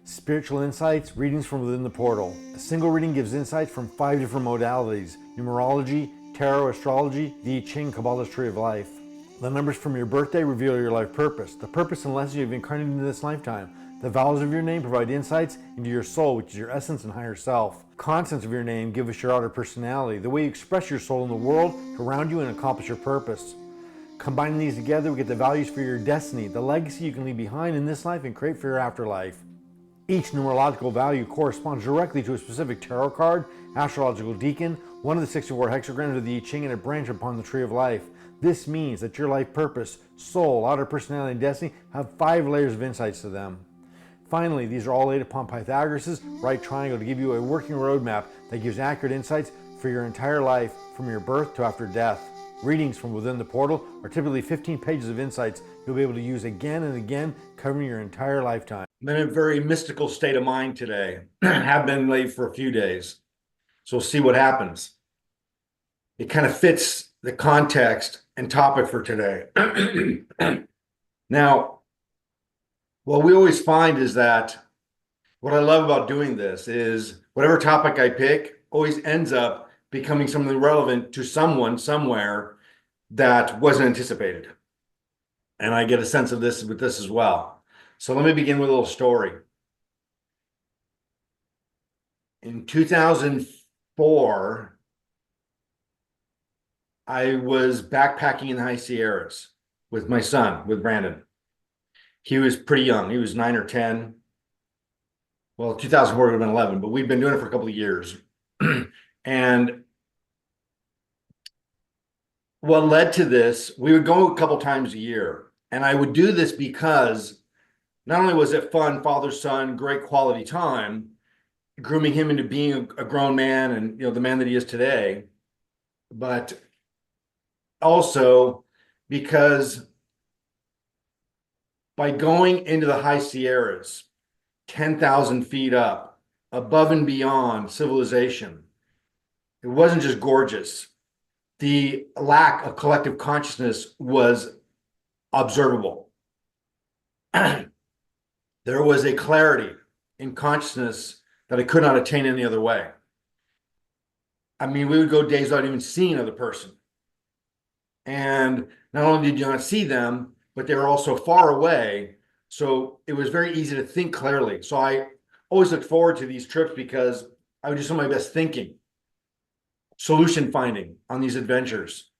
Spiritual insights, readings from within the portal. A single reading gives insights from 5 different modalities: numerology, tarot, astrology, the I Ching, Kabbalah's tree of life. The numbers from your birthday reveal your life purpose, the purpose and lessons you've incarnated into this lifetime. The vowels of your name provide insights into your soul, which is your essence and higher self. Constants of your name give us your outer personality, the way you express your soul in the world around you and accomplish your purpose. Combining these together, we get the values for your destiny, the legacy you can leave behind in this life and create for your afterlife. Each numerological value corresponds directly to a specific tarot card, astrological decan, one of the 64 hexagrams of the I Ching, and a branch upon the tree of life. This means that your life purpose, soul, outer personality, and destiny have 5 layers of insights to them. Finally, these are all laid upon Pythagoras' right triangle to give you a working roadmap that gives accurate insights for your entire life from your birth to after death. Readings from within the portal are typically 15 pages of insights you'll be able to use again and again, covering your entire lifetime. I'm in a very mystical state of mind today. Have been late for a few days. So we'll see what happens. It kind of fits the context and topic for today. Now, what we always find is that what I love about doing this is whatever topic I pick always ends up becoming something relevant to someone somewhere that wasn't anticipated. And I get a sense of this with this as well. So let me begin with a little story. In 2004, I was backpacking in the High Sierras with my son, with Brandon. He was pretty young. He was 9 or 10. Well, 2004 would have been 11, but we'd been doing it for a couple of years. And what led to this, we would go a couple times a year. And I would do this because not only was it fun, father-son, great quality time, grooming him into being a grown man and the man that he is today, but also because by going into the High Sierras, 10,000 feet up, above and beyond civilization, it wasn't just gorgeous. The lack of collective consciousness was observable. There was a clarity in consciousness that I could not attain any other way. I mean, we would go days without even seeing another person. And not only did you not see them, but they were also far away. So it was very easy to think clearly. So I always looked forward to these trips because I would do some of my best thinking, solution finding on these adventures.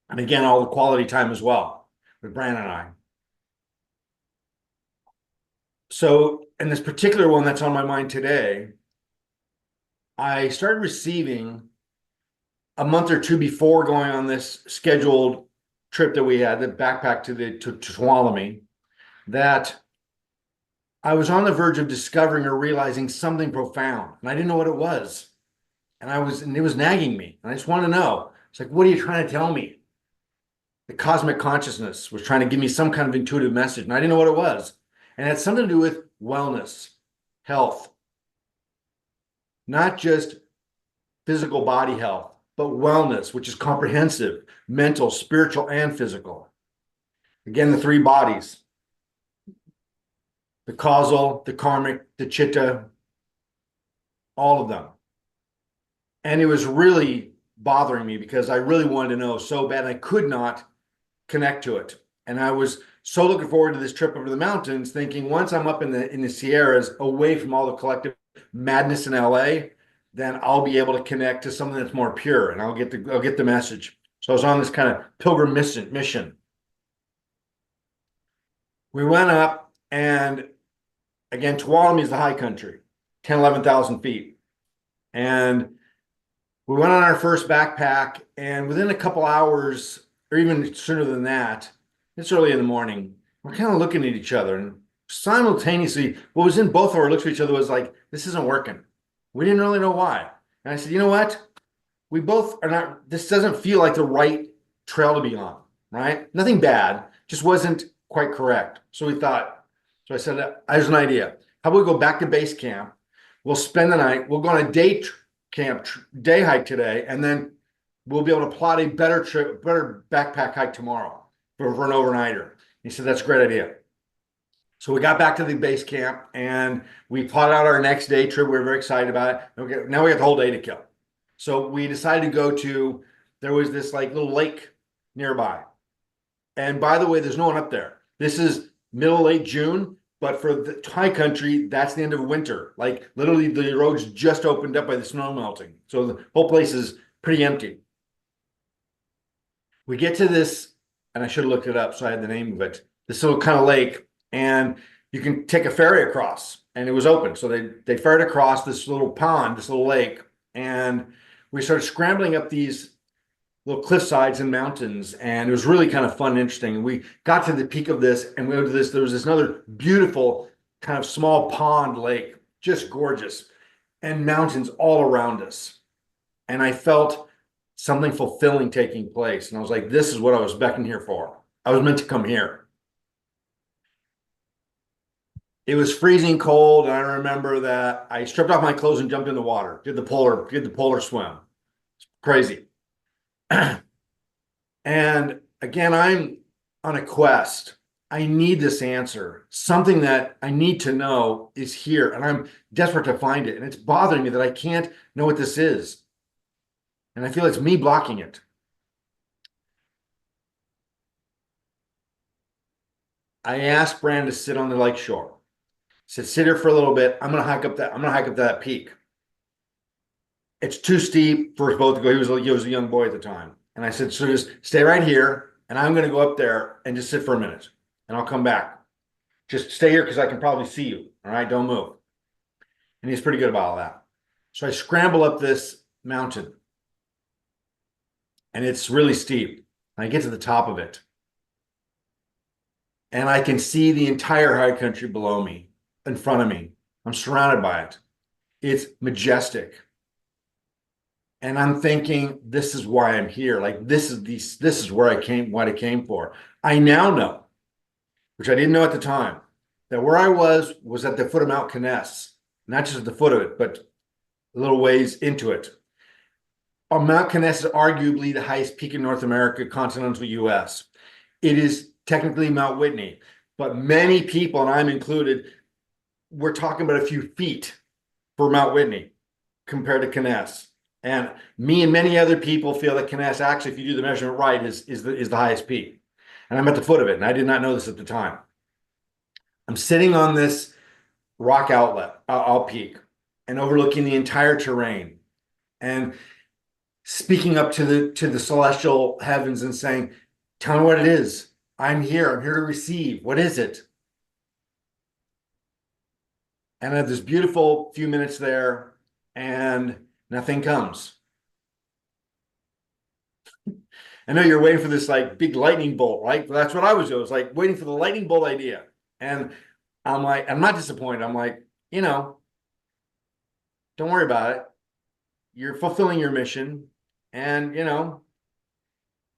And again, all the quality time as well with Brandon and I. So in this particular one that's on my mind today, I started receiving a month or two before going on this scheduled trip that we had, the backpack to Tuolumne, that I was on the verge of discovering or realizing something profound, and I didn't know what it was. And it was nagging me. And I just want to know. It's like, what are you trying to tell me? The cosmic consciousness was trying to give me some kind of intuitive message, and I didn't know what it was. And it had something to do with wellness, health, not just physical body health, but wellness, which is comprehensive, mental, spiritual, and physical. Again, the 3 bodies: the causal, the karmic, the chitta, all of them. And it was really bothering me because I really wanted to know so bad. I could not connect to it. And I was so looking forward to this trip over the mountains, thinking once I'm up in the Sierras, away from all the collective madness in LA, then I'll be able to connect to something that's more pure, and I'll get the message. So I was on this kind of pilgrim mission. We went up, and again, Tuolumne is the high country, 10, 11,000 feet. And we went on our first backpack, and within a couple hours, or even sooner than that, it's early in the morning, we're kind of looking at each other, and simultaneously, what was in both of our looks at each other was like, this isn't working. We didn't really know why. And I said, you know what? We both are not, this doesn't feel like the right trail to be on, right? Nothing bad, just wasn't quite correct. So I said, there's an idea. How about we go back to base camp? We'll spend the night. We'll go on a day hike today, and then we'll be able to plot a better backpack hike tomorrow for an overnighter. He said, that's a great idea. So we got back to the base camp and we plotted out our next day trip. We were very excited about it. Okay, now we got the whole day to kill. So we decided to go to, there was this like little lake nearby. And by the way, there's no one up there. This is middle, late June, but for the high country, that's the end of winter. Like literally the roads just opened up by the snow melting. So the whole place is pretty empty. We get to this, and I should have looked it up so I had the name of it, this little kind of lake, and you can take a ferry across, and it was open. So they ferried across this little pond, this little lake, and we started scrambling up these little cliff sides and mountains, and it was really kind of fun and interesting. We got to the peak of this, and we went to this. There was this another beautiful kind of small pond lake, just gorgeous, and mountains all around us. And I felt something fulfilling taking place, and I was like, "This is what I was beckoned here for. I was meant to come here." It was freezing cold, and I remember that I stripped off my clothes and jumped in the water. Did the polar swim. It's crazy. And again, I'm on a quest. I need this answer. Something that I need to know is here, and I'm desperate to find it. And it's bothering me that I can't know what this is. And I feel it's me blocking it. I asked Brand to sit on the lake shore. I said, sit here for a little bit. I'm gonna hike up that peak. It's too steep for us both to go. He was a young boy at the time. And I said, so just stay right here, and I'm going to go up there and just sit for a minute, and I'll come back. Just stay here because I can probably see you. All right, don't move. And he's pretty good about all that. So I scramble up this mountain, and it's really steep. I get to the top of it, and I can see the entire high country below me, in front of me. I'm surrounded by it. It's majestic. And I'm thinking, this is why I'm here. Like this is where I came, what I came for. I now know, which I didn't know at the time, that where I was at the foot of Mount Conness, not just at the foot of it, but a little ways into it. Mount Conness is arguably the highest peak in North America, continental US. It is technically Mount Whitney, but many people, and I'm included, we're talking about a few feet for Mount Whitney compared to Conness. And me and many other people feel that Conness, actually, if you do the measurement right, is the highest peak. And I'm at the foot of it, and I did not know this at the time. I'm sitting on this rock outlet, I'll peak, and overlooking the entire terrain, and speaking up to the celestial heavens and saying, tell me what it is. I'm here to receive. What is it? And I have this beautiful few minutes there, and nothing comes. I know you're waiting for this like big lightning bolt, right? But that's what I was doing. I was like waiting for the lightning bolt idea. And I'm like, I'm not disappointed. I'm like, don't worry about it. You're fulfilling your mission. And,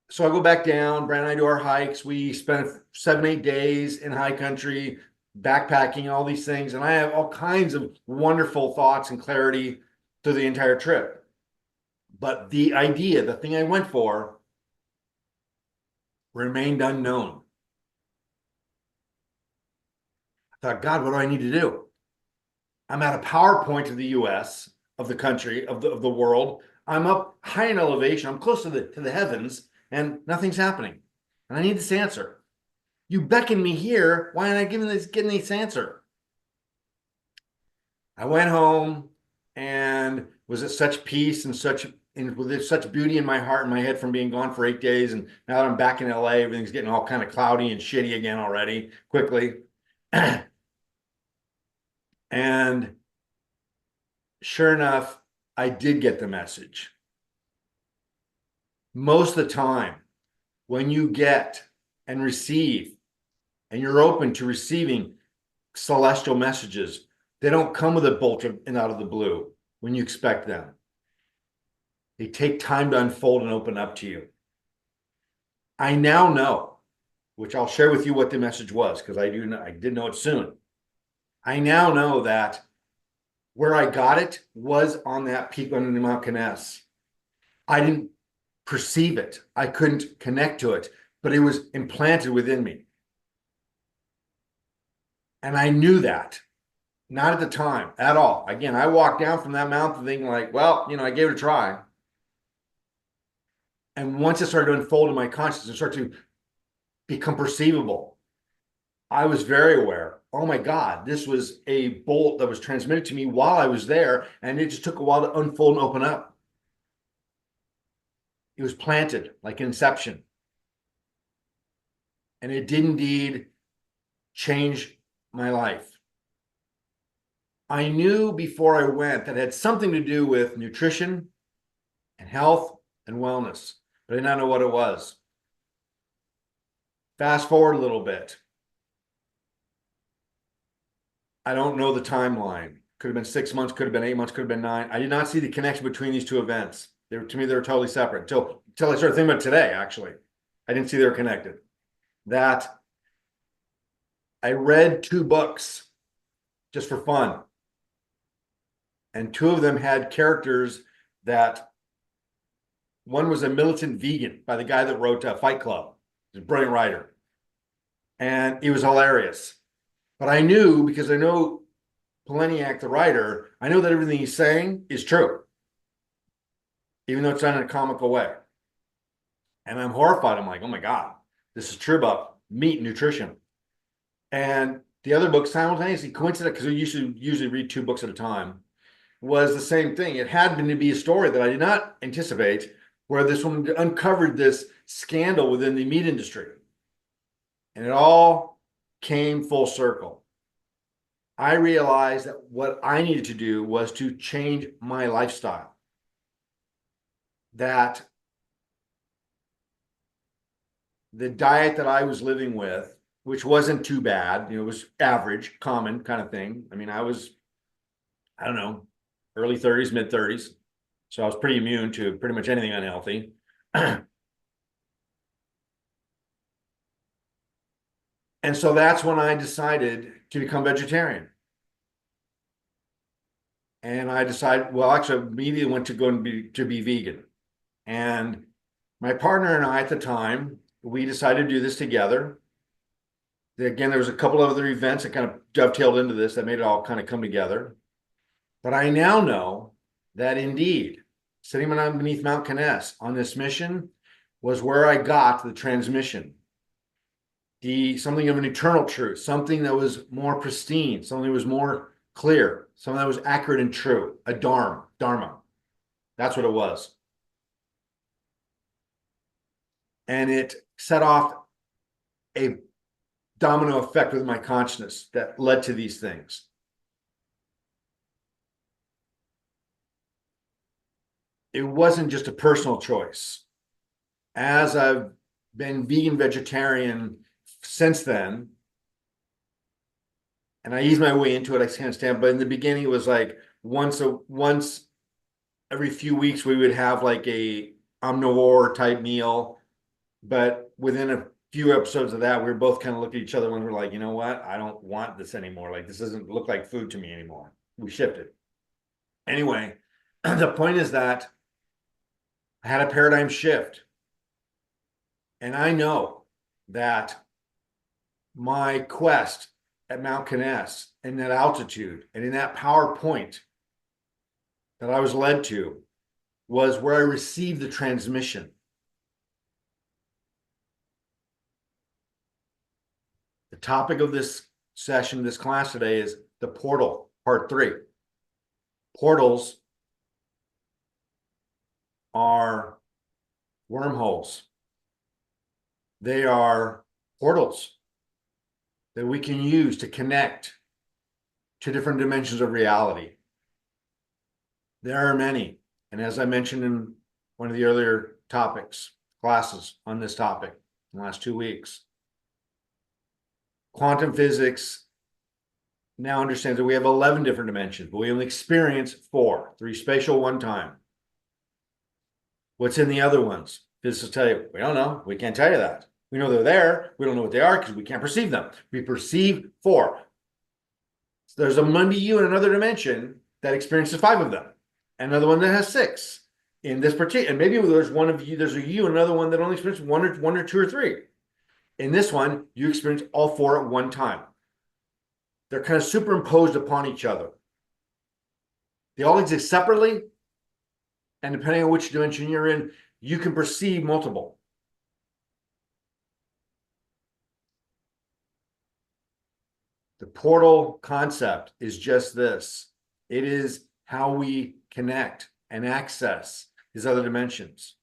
so I go back down. Brad and I do our hikes. We spent 7-8 days in high country, backpacking, all these things. And I have all kinds of wonderful thoughts and clarity through the entire trip. But the idea, the thing I went for, remained unknown. I thought, God, what do I need to do? I'm at a PowerPoint of the US, of the country, of the world. I'm up high in elevation. I'm close to the heavens, and nothing's happening. And I need this answer. You beckon me here. Why aren't I getting this answer? I went home and was at such peace and with such beauty in my heart and my head from being gone for 8 days. And now that I'm back in LA, everything's getting all kind of cloudy and shitty again already, quickly. And sure enough, I did get the message. Most of the time, when you get and receive, and you're open to receiving celestial messages, they don't come with a bolt and out of the blue when you expect them. They take time to unfold and open up to you. I now know, which I'll share with you what the message was, because I did know it soon. I now know that where I got it was on that peak under Mount Conness. I didn't perceive it. I couldn't connect to it, but it was implanted within me. And I knew that, not at the time at all. Again, I walked down from that mountain thinking like, well, I gave it a try. And once it started to unfold in my consciousness and start to become perceivable, I was very aware. Oh my God, this was a bolt that was transmitted to me while I was there, and it just took a while to unfold and open up. It was planted like Inception. And it did indeed change my life. I knew before I went that it had something to do with nutrition and health and wellness, but I did not know what it was. Fast forward a little bit. I don't know the timeline. Could have been 6 months, could have been 8 months, could have been 9. I did not see the connection between these two events. To me, they were totally separate until I started thinking about today, actually. I didn't see they were connected. That I read 2 books just for fun. And 2 of them had characters that one was a militant vegan by the guy that wrote Fight Club. He's a brilliant writer. And he was hilarious. But I knew, because I know Poleniak, the writer, I know that everything he's saying is true, even though it's done in a comical way. And I'm horrified. I'm like, oh my God, this is true about meat and nutrition. And the other book simultaneously, coincident, because we usually read 2 books at a time, was the same thing. It had been to be a story that I did not anticipate, where this woman uncovered this scandal within the meat industry. And it all came full circle. I realized that what I needed to do was to change my lifestyle. That the diet that I was living with, which wasn't too bad, it was average, common kind of thing. I mean, I was, I don't know, early 30s, mid 30s. So I was pretty immune to pretty much anything unhealthy. And so that's when I decided to become vegetarian. And I decided, well, actually, I immediately went to go and be vegan. And my partner and I at the time, we decided to do this together. Again, there was a couple of other events that kind of dovetailed into this that made it all kind of come together. But I now know that indeed, sitting beneath Mount Conness on this mission was where I got the transmission. Something of an eternal truth, something that was more pristine, something that was more clear, something that was accurate and true, a dharma. That's what it was. And it set off a domino effect with my consciousness that led to these things. It wasn't just a personal choice. As I've been vegan vegetarian since then, and I eased my way into it, I can't stand, but in the beginning it was like once every few weeks we would have like a omnivore type meal. But within a few episodes of that, we were both kind of looking at each other when we were like, you know what? I don't want this anymore. Like, this doesn't look like food to me anymore. We shifted. Anyway, the point is that I had a paradigm shift. And I know that my quest at Mount Conness and that altitude and in that power point that I was led to was where I received the transmission. The topic of this session, this class today, is the portal, part 3. Portals are wormholes. They are portals that we can use to connect to different dimensions of reality. There are many. And as I mentioned in one of the earlier classes on this topic in the last 2 weeks, quantum physics now understands that we have 11 different dimensions, but we only experience 4, 3 spatial, 1 time. What's in the other ones? Physicists tell you, we don't know. We can't tell you that. We know they're there. We don't know what they are because we can't perceive them. We perceive 4. So there's a Monday you in another dimension that experiences 5 of them. Another one that has 6 in this particular. And maybe there's one of you, there's a you, another one that only experiences one or 2 or 3. In this one, you experience all 4 at one time. they're kind of superimposed upon each other. They all exist separately, and depending on which dimension you're in, you can perceive multiple. The portal concept is just this. It is how we connect and access these other dimensions.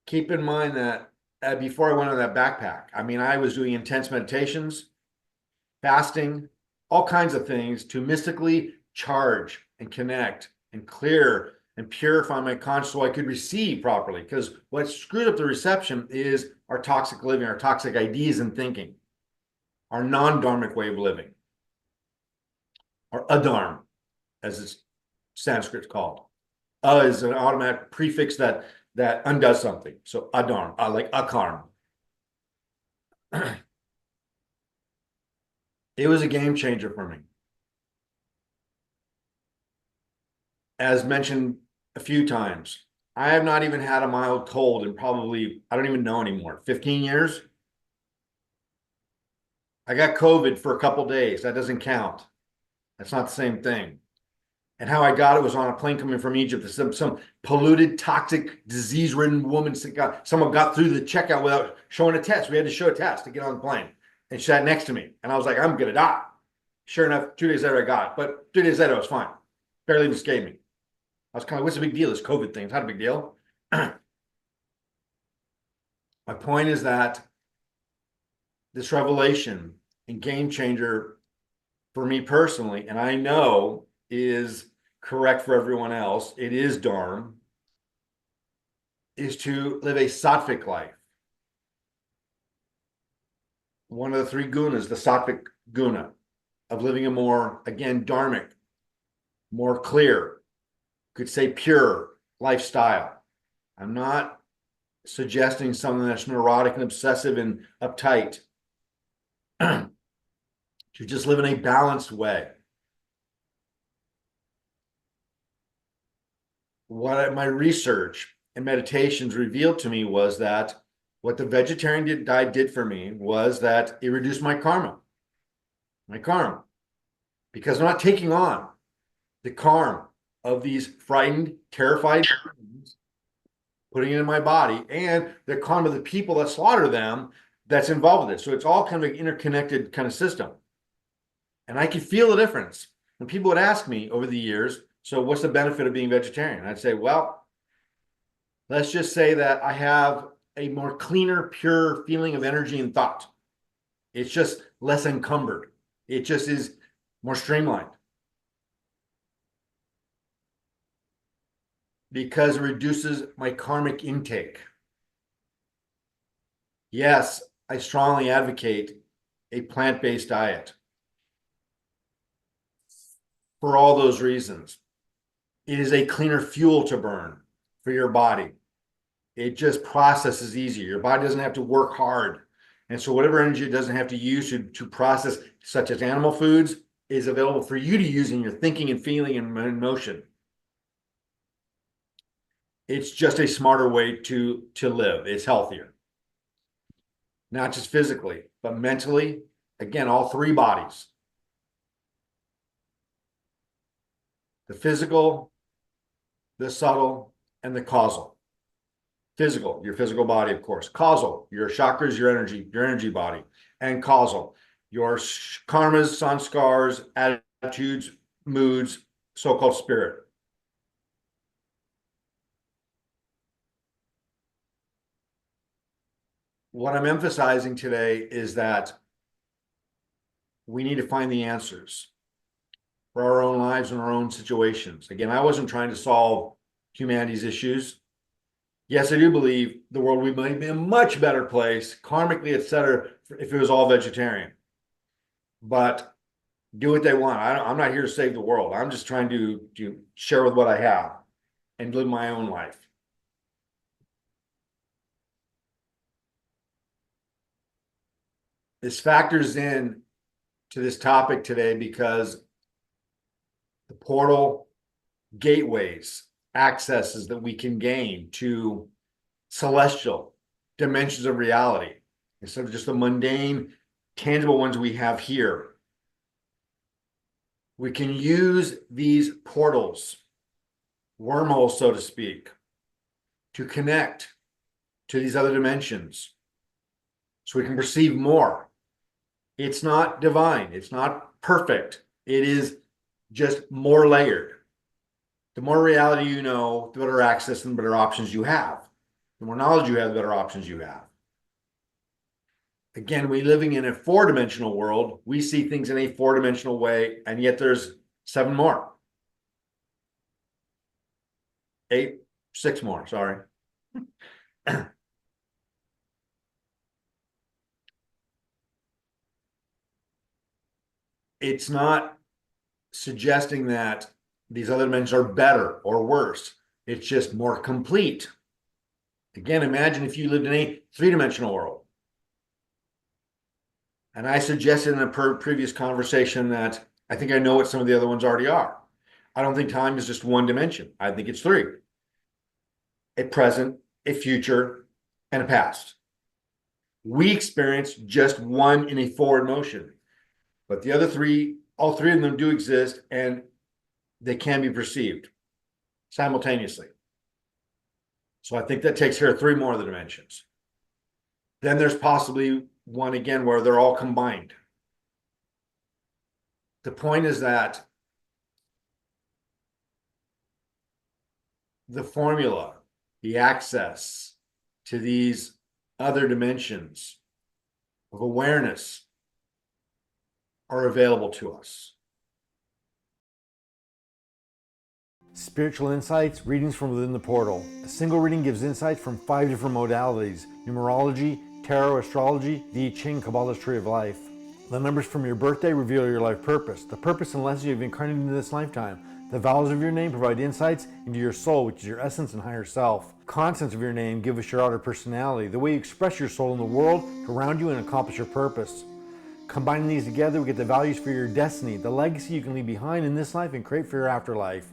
Keep in mind that before I went on that backpack, I mean, I was doing intense meditations, fasting, all kinds of things to mystically charge and connect and clear and purify my conscious so I could receive properly. Because what screwed up the reception is our toxic living, our toxic ideas and thinking, our non-dharmic way of living, our adharm, as it's Sanskrit's called. Is an automatic prefix that undoes something. So adharm, like akarm. It was a game changer for me. As mentioned a few times, I have not even had a mild cold in probably, I don't even know anymore, 15 years. I got COVID for a couple days. That doesn't count. That's not the same thing. And how I got it was on a plane coming from Egypt. Some polluted, toxic, disease-ridden woman. Someone got through the checkout without showing a test. We had to show a test to get on the plane. And she sat next to me. And I was like, I'm going to die. Sure enough, 2 days later, I got it. But 3 days later, I was fine. Barely even scared me. I was kind of, what's the big deal? This COVID thing. It's not a big deal. My point is that this revelation and game changer for me personally, and I know is correct for everyone else, it is Dharma, is to live a sattvic life. One of the three gunas, the sattvic guna, of living a more, again, dharmic, more clear, could say pure lifestyle. I'm not suggesting something that's neurotic and obsessive and uptight. To just live in a balanced way. What my research and meditations revealed to me was that what the vegetarian diet did for me was that it reduced my karma. Because I'm not taking on the karma of these frightened, terrified beings, putting it in my body, and the karma of the people that slaughter them that's involved with it. So it's all kind of an interconnected kind of system. And I could feel the difference. When people would ask me over the years, so what's the benefit of being vegetarian? I'd say, well, let's just say that I have a more cleaner, pure feeling of energy and thought. It's just less encumbered. It just is more streamlined. Because it reduces my karmic intake. Yes, I strongly advocate a plant-based diet. For all those reasons. It is a cleaner fuel to burn for your body. It just processes easier. Your body doesn't have to work hard. And so whatever energy it doesn't have to use to process, such as animal foods, is available for you to use in your thinking and feeling and motion. It's just a smarter way to live. It's healthier. Not just physically, but mentally. Again, all three bodies. The physical, the subtle, and the causal. Physical, your physical body, of course. Causal, your chakras, your energy body. And causal, your karmas, sanskars, attitudes, moods, so-called spirit. What I'm emphasizing today is that we need to find the answers for our own lives and our own situations. Again, I wasn't trying to solve humanity's issues. Yes, I do believe the world would be a much better place, karmically, etc., if it was all vegetarian. But do what they want. I'm not here to save the world. I'm just trying to share with what I have and live my own life. This factors in to this topic today because the portal gateways, accesses that we can gain to celestial dimensions of reality instead of just the mundane tangible ones we have here. We can use these portals, wormholes, so to speak, to connect to these other dimensions so we can perceive more. It's not divine. It's not perfect. It is just more layered. The more reality you know, the better access and better options you have. The more knowledge you have, the better options you have. Again, we living in a four-dimensional world. We see things in a four-dimensional way, and yet there's 7 more. 8, 6 more, sorry. It's not suggesting that these other dimensions are better or worse. It's just more complete. Again, imagine if you lived in a 3-dimensional world. And I suggested in a previous conversation that I think I know what some of the other ones already are. I don't think time is just one dimension. I think it's 3. A present, a future, and a past. We experience just one in a forward motion, but the other 3, all 3 of them do exist, and they can be perceived simultaneously. So I think that takes care of 3 more of the dimensions. Then there's possibly one again where they're all combined. The point is that the formula, the access to these other dimensions of awareness are available to us. Spiritual insights, readings from within the portal. A single reading gives insights from 5 different modalities: numerology, tarot, astrology, the I Ching, Kabbalah's tree of life. The numbers from your birthday reveal your life purpose, the purpose and lessons you've incarnated into this lifetime. The vowels of your name provide insights into your soul, which is your essence and higher self. Constants of your name give us your outer personality, the way you express your soul in the world around you and accomplish your purpose. Combining these together, we get the values for your destiny, the legacy you can leave behind in this life and create for your afterlife.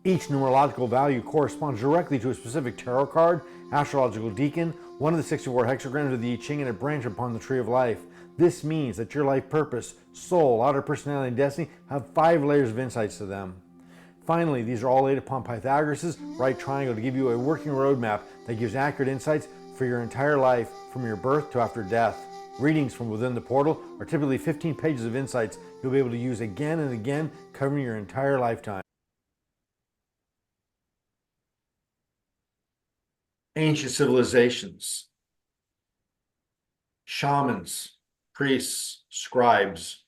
Each numerological value corresponds directly to a specific tarot card, astrological decan, one of the 64 hexagrams of the I Ching, and a branch upon the tree of life. This means that your life purpose, soul, outer personality, and destiny have 5 layers of insights to them. Finally, these are all laid upon Pythagoras' right triangle to give you a working roadmap that gives accurate insights for your entire life from your birth to after death. Readings from within the portal are typically 15 pages of insights you'll be able to use again and again, covering your entire lifetime. Ancient civilizations, shamans, priests, scribes,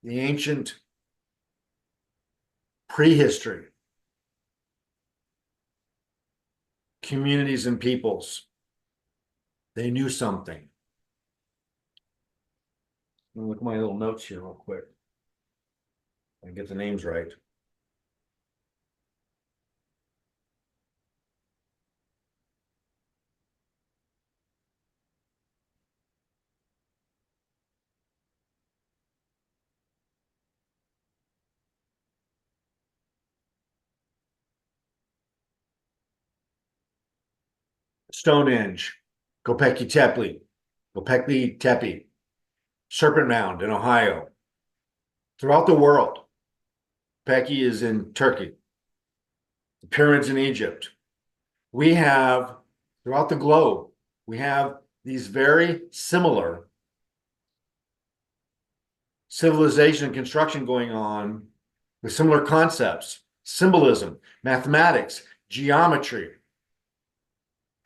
the ancient prehistory, communities and peoples, they knew something. Let me look at my little notes here real quick and get the names right. Stonehenge, Göbekli Tepe, Serpent Mound in Ohio. Throughout the world, Göbekli is in Turkey, the pyramids in Egypt. We have, throughout the globe, we have these very similar civilization and construction going on with similar concepts, symbolism, mathematics, geometry,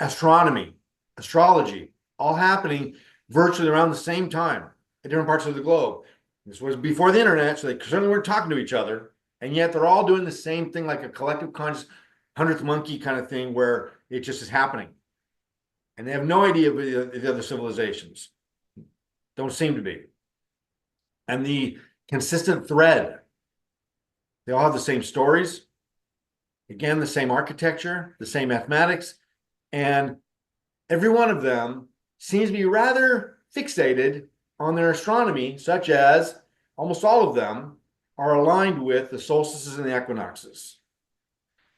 astronomy, astrology, all happening virtually around the same time in different parts of the globe. This was before the internet, so they certainly weren't talking to each other, and yet they're all doing the same thing, like a collective conscious 100th monkey kind of thing, where it just is happening. And they have no idea of the other civilizations. Don't seem to be. And the consistent thread, they all have the same stories, again, the same architecture, the same mathematics, and every one of them seems to be rather fixated on their astronomy, such as almost all of them are aligned with the solstices and the equinoxes.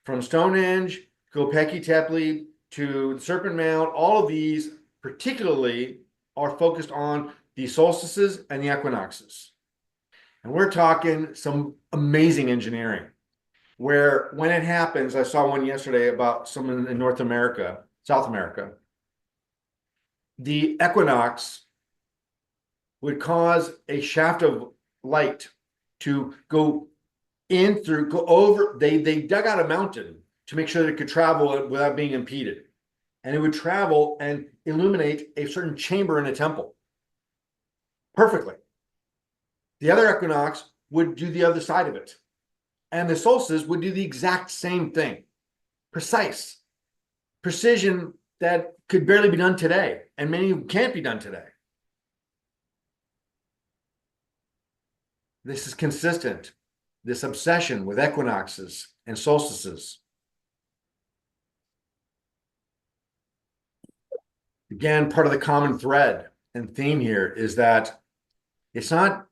From Stonehenge, Göbekli Tepe to the Serpent Mound, all of these particularly are focused on the solstices and the equinoxes. And we're talking some amazing engineering where when it happens, I saw one yesterday about someone in North America, South America, the equinox would cause a shaft of light to go over. They dug out a mountain to make sure that it could travel without being impeded. And it would travel and illuminate a certain chamber in a temple perfectly. The other equinox would do the other side of it. And the solstice would do the exact same thing. Precise. Precision that could barely be done today, and many can't be done today. This is consistent, this obsession with equinoxes and solstices. Again, part of the common thread and theme here is that it's not,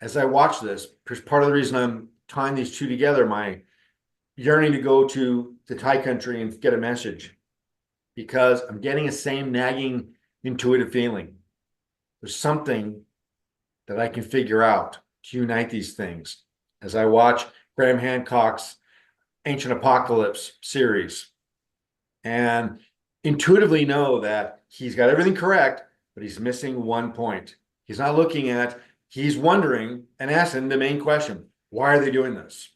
as I watch this, part of the reason I'm tying these two together, my yearning to go to the Thai country and get a message, because I'm getting a same nagging intuitive feeling. There's something that I can figure out to unite these things as I watch Graham Hancock's Ancient Apocalypse series and intuitively know that he's got everything correct, but he's missing one point. He's not looking at, he's wondering and asking the main question, why are they doing this?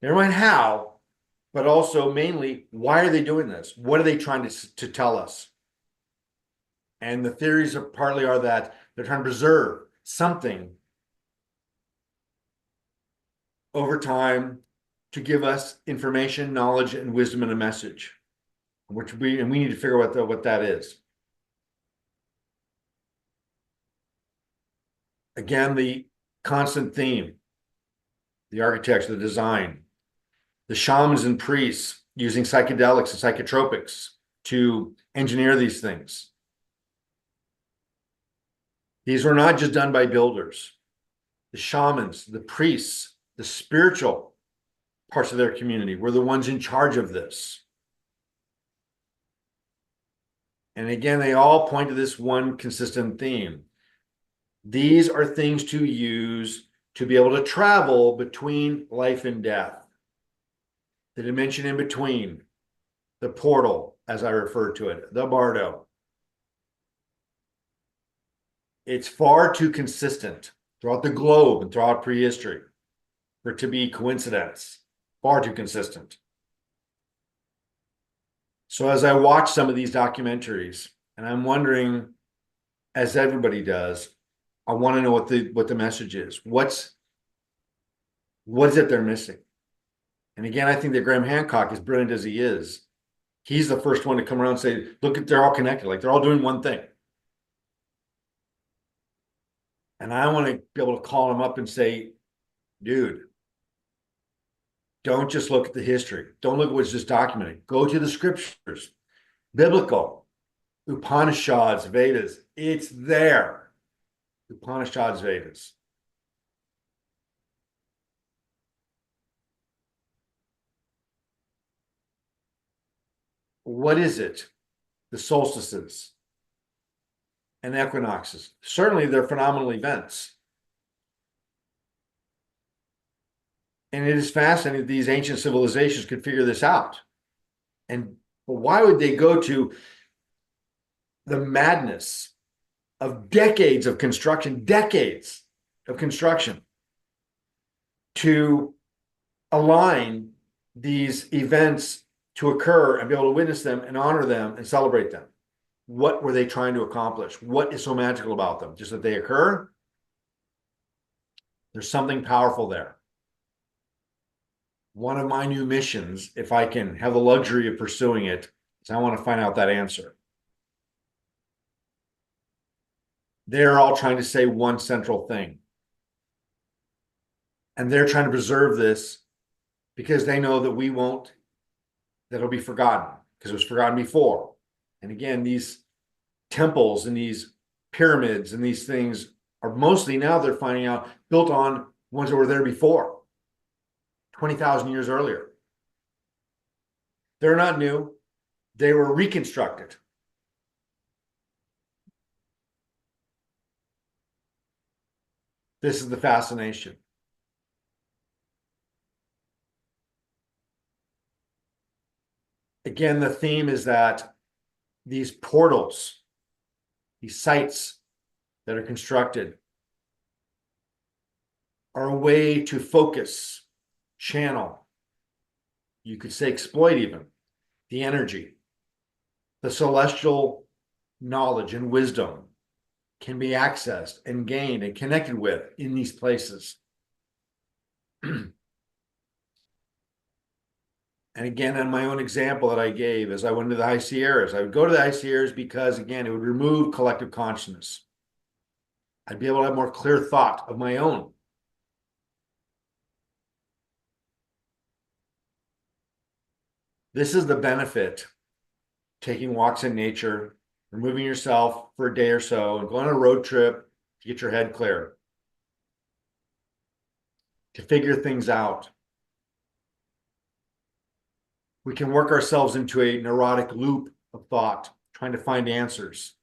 Never mind how, but also mainly, why are they doing this? What are they trying to tell us? And the theories partly are that they're trying to preserve something over time to give us information, knowledge, and wisdom and a message, and we need to figure out what that is. Again, the constant theme, the architecture, the design, the shamans and priests using psychedelics and psychotropics to engineer these things. These were not just done by builders. The shamans, the priests, the spiritual parts of their community were the ones in charge of this. And again, they all point to this one consistent theme. These are things to use to be able to travel between life and death. The dimension in between, the portal, as I refer to it, the bardo. It's far too consistent throughout the globe and throughout prehistory for it to be coincidence. Far too consistent. So as I watch some of these documentaries, and I'm wondering, as everybody does, I want to know what the message is. What is it they're missing? And again, I think that Graham Hancock, as brilliant as he is, he's the first one to come around and say, look, they're all connected, like they're all doing one thing. And I want to be able to call him up and say, dude, don't just look at the history. Don't look at what's just documented. Go to the scriptures, biblical, Upanishads, Vedas. It's there. Upanishads, Vedas. What is it? The solstices and equinoxes. Certainly, they're phenomenal events. And it is fascinating that these ancient civilizations could figure this out. But why would they go to the madness of decades of construction to align these events to occur and be able to witness them and honor them and celebrate them? What were they trying to accomplish? What is so magical about them? Just that they occur? There's something powerful there. One of my new missions, if I can have the luxury of pursuing it, is I want to find out that answer. They're all trying to say one central thing. And they're trying to preserve this because they know that we won't, that it'll be forgotten because it was forgotten before. And again, these temples and these pyramids and these things are mostly, now they're finding out, built on ones that were there before, 20,000 years earlier. They're not new. They were reconstructed. This is the fascination. Again, the theme is that these portals, these sites that are constructed, are a way to focus, channel, you could say exploit even, the energy. The celestial knowledge and wisdom can be accessed and gained and connected with in these places. And again, on my own example that I gave, as I went to the High Sierras, I would go to the High Sierras because, again, it would remove collective consciousness. I'd be able to have more clear thought of my own. This is the benefit, taking walks in nature, removing yourself for a day or so, and going on a road trip to get your head clear, to figure things out. We can work ourselves into a neurotic loop of thought, trying to find answers.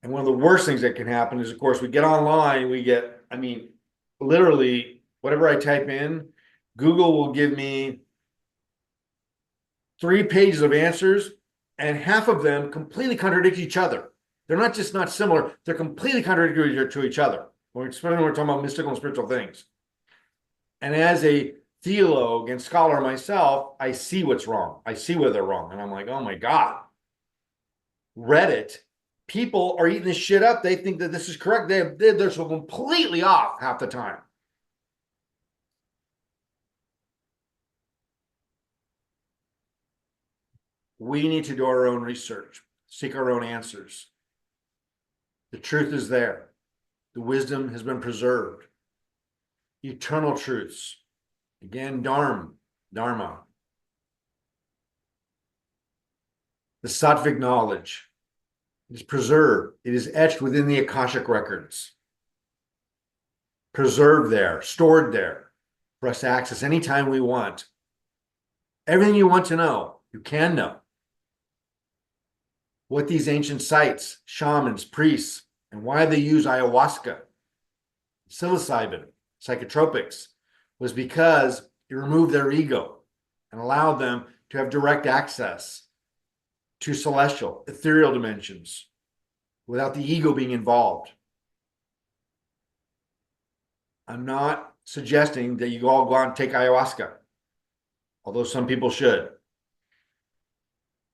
And one of the worst things that can happen is, of course, we get online, we get, I mean, literally, whatever I type in, Google will give me 3 pages of answers, and half of them completely contradict each other. They're not just not similar, they're completely contradictory to each other, especially when we're talking about mystical and spiritual things. And as a theologue and scholar myself, I see what's wrong. I see where they're wrong. And I'm like, oh my God. Reddit, people are eating this shit up. They think that this is correct. They're so completely off half the time. We need to do our own research, seek our own answers. The truth is there. The wisdom has been preserved. Eternal truths. Again, Dharma. The sattvic knowledge is preserved. It is etched within the Akashic records. Preserved there, stored there, for us to access anytime we want. Everything you want to know, you can know. What these ancient sites, shamans, priests, and why they use ayahuasca, psilocybin, psychotropics, was because it removed their ego and allowed them to have direct access to celestial, ethereal dimensions without the ego being involved. I'm not suggesting that you all go out and take ayahuasca, although some people should.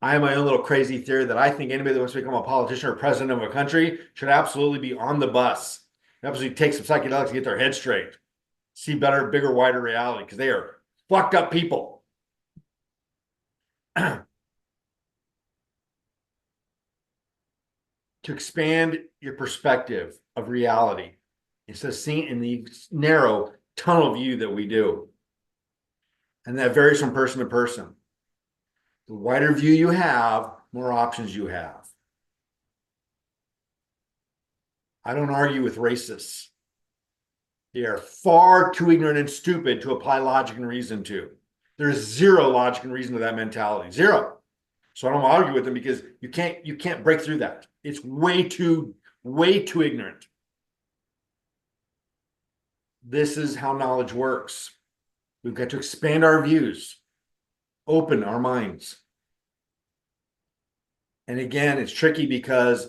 I have my own little crazy theory that I think anybody that wants to become a politician or president of a country should absolutely be on the bus and absolutely take some psychedelics to get their head straight, see better, bigger, wider reality, because they are fucked up people. To expand your perspective of reality instead of seeing in the narrow tunnel view that we do. And that varies from person to person. The wider view you have, more options you have. I don't argue with racists. They are far too ignorant and stupid to apply logic and reason to. There's zero logic and reason to that mentality. Zero. So I don't argue with them because you can't break through that. It's way too ignorant. This is how knowledge works. We've got to expand our views, open our minds. And again, it's tricky because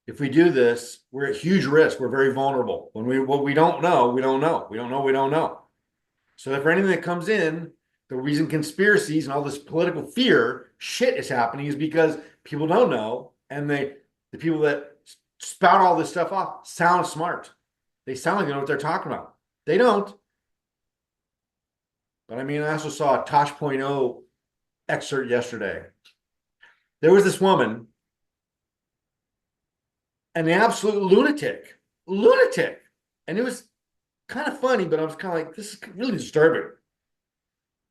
if we do this, we're at huge risk. We're very vulnerable. What we don't know, we don't know. We don't know, we don't know. So if for anything that comes in, the reason conspiracies and all this political fear shit is happening is because people don't know, and the people that spout all this stuff off sound smart. They sound like they know what they're talking about. They don't. But I mean, I also saw a Tosh.0 excerpt yesterday. There was this woman, an absolute lunatic. And it was kind of funny, but I was kind of like, this is really disturbing.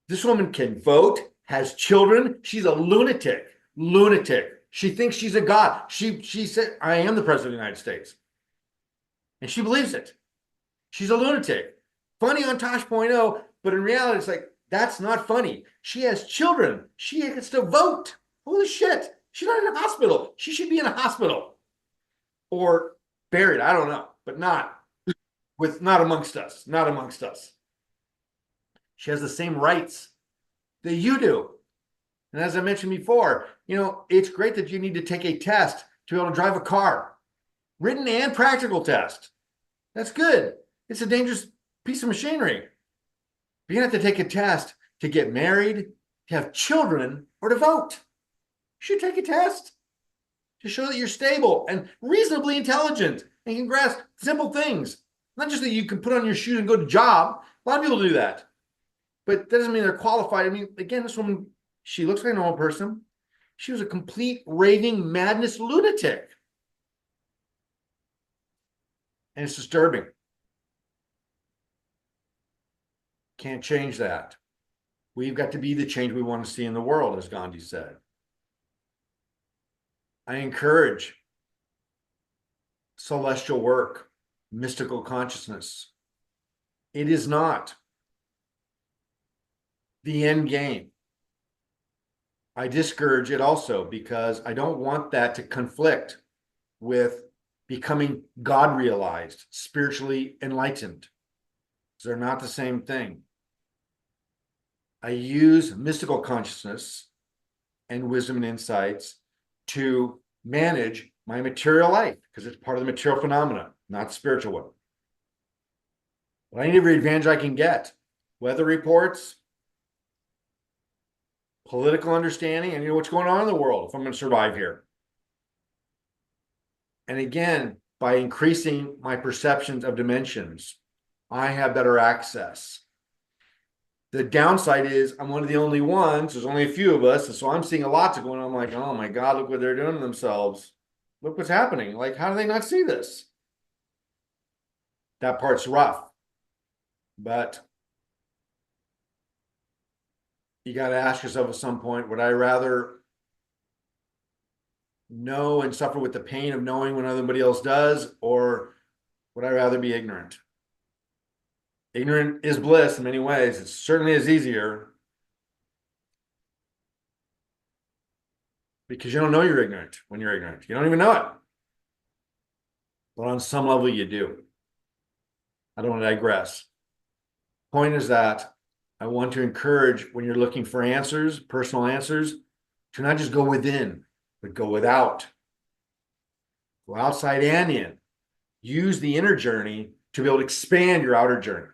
This woman can vote, has children. She's a lunatic. She thinks she's a god. She said, I am the president of the United States. And she believes it. She's a lunatic. Funny on Tosh.0, but in reality, it's like, that's not funny. She has children. She gets to vote. Holy shit. She's not in a hospital. She should be in a hospital. Or buried. I don't know, but not. with not amongst us, not amongst us. She has the same rights that you do. And as I mentioned before, it's great that you need to take a test to be able to drive a car, written and practical test. That's good. It's a dangerous piece of machinery. But you have to take a test to get married, to have children, or to vote. You should take a test to show that you're stable and reasonably intelligent and can grasp simple things. Not just that you can put on your shoes and go to job. A lot of people do that. But that doesn't mean they're qualified. I mean, again, this woman, she looks like a normal person. She was a complete raving madness lunatic. And it's disturbing. Can't change that. We've got to be the change we want to see in the world, as Gandhi said. I encourage celestial work, mystical consciousness. It is not the end game. I discourage it also because I don't want that to conflict with becoming God realized, spiritually enlightened. They're not the same thing. I use mystical consciousness and wisdom and insights to manage my material life because it's part of the material phenomena, not spiritual one. But I need every advantage I can get. Weather reports, political understanding, and what's going on in the world if I'm going to survive here. And again, by increasing my perceptions of dimensions, I have better access. The downside is I'm one of the only ones. There's only a few of us. And so I'm seeing a lot going on. I'm like, oh my God, look what they're doing to themselves. Look what's happening. Like, how do they not see this? That part's rough. But you got to ask yourself at some point, would I rather know and suffer with the pain of knowing when everybody else does, or would I rather be ignorant? Ignorant is bliss in many ways. It certainly is easier because you don't know you're ignorant when you're ignorant. You don't even know it. But on some level, you do. I don't want to digress. Point is that I want to encourage when you're looking for answers, personal answers, to not just go within, but go without. Go outside and in. Use the inner journey to be able to expand your outer journey.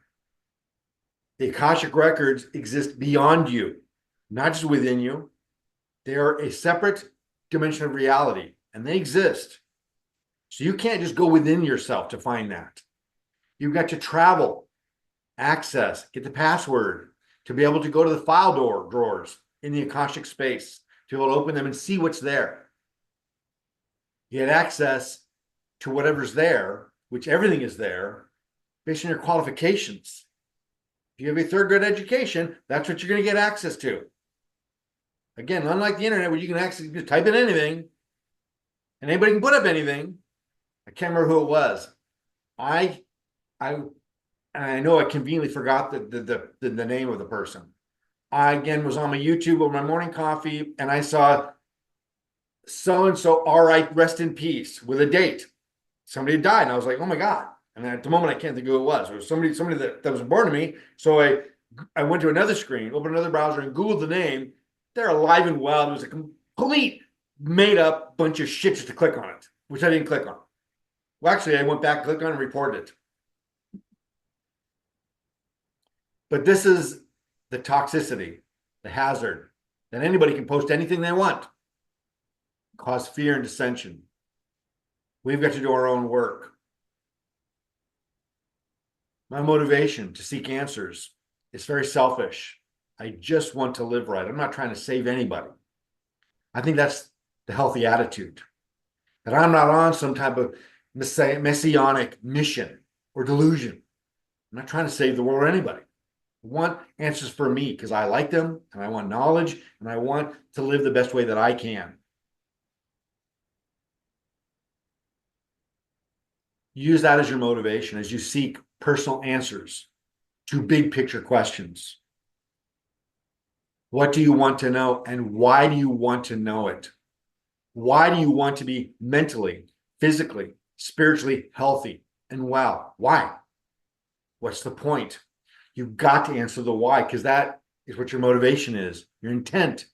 The Akashic records exist beyond you, not just within you. They are a separate dimension of reality, and they exist. So you can't just go within yourself to find that. You've got to travel, access, get the password to be able to go to the file drawers in the Akashic space, to be able to open them and see what's there. You get access to whatever's there, which everything is there, based on your qualifications. If you have a third grade education, that's what you're going to get access to. Again, unlike the internet where you can actually just type in anything and anybody can put up anything. I can't remember who it was. I know I conveniently forgot the name of the person. I again was on my YouTube over my morning coffee and I saw so-and-so, all right, rest in peace, with a date. Somebody died and I was like, oh my God. And at the moment, I can't think who it was. It was somebody that was born to me. So I went to another screen, opened another browser, and Googled the name. They're alive and well. It was a complete made-up bunch of shit just to click on it, which I didn't click on. Well, actually, I went back, clicked on it, and reported it. But this is the toxicity, the hazard, that anybody can post anything they want, cause fear and dissension. We've got to do our own work. My motivation to seek answers is very selfish. I just want to live right. I'm not trying to save anybody. I think that's the healthy attitude. That I'm not on some type of messianic mission or delusion. I'm not trying to save the world or anybody. I want answers for me because I like them and I want knowledge and I want to live the best way that I can. Use that as your motivation as you seek personal answers to big picture questions. What do you want to know and why do you want to know it? Why do you want to be mentally, physically, spiritually healthy and well? Why? What's the point? You've got to answer the why, because that is what your motivation is, your intent.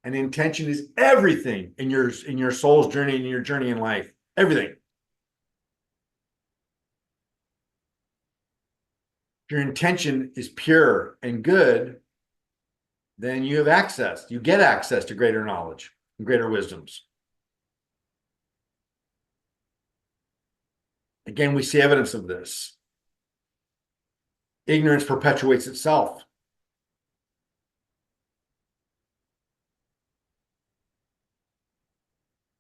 And intention is everything in your soul's journey and your journey in life. Everything. If your intention is pure and good, then you have access. You get access to greater knowledge and greater wisdoms. Again, we see evidence of this. Ignorance perpetuates itself.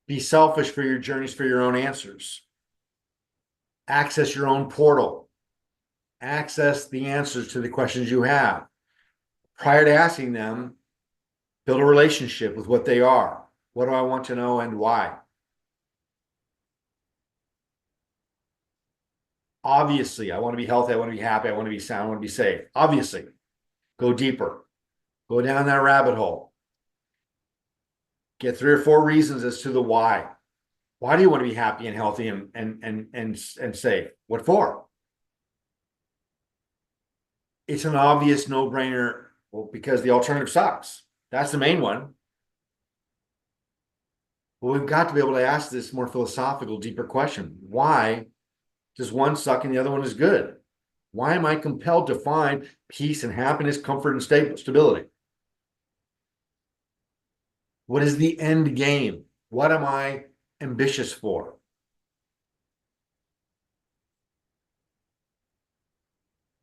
Be selfish for your journeys, for your own answers. Access your own portal. Access the answers to the questions you have. Prior to asking them, build a relationship with what they are. What do I want to know and why? Obviously, I want to be healthy. I want to be happy. I want to be sound. I want to be safe. Obviously, go deeper. Go down that rabbit hole. Get 3 or 4 reasons as to the why. Why do you want to be happy and healthy and safe? What for? It's an obvious no-brainer. Well, because the alternative sucks. That's the main one. But we've got to be able to ask this more philosophical, deeper question. Why does one suck and the other one is good? Why am I compelled to find peace and happiness, comfort, and stability? What is the end game? What am I ambitious for?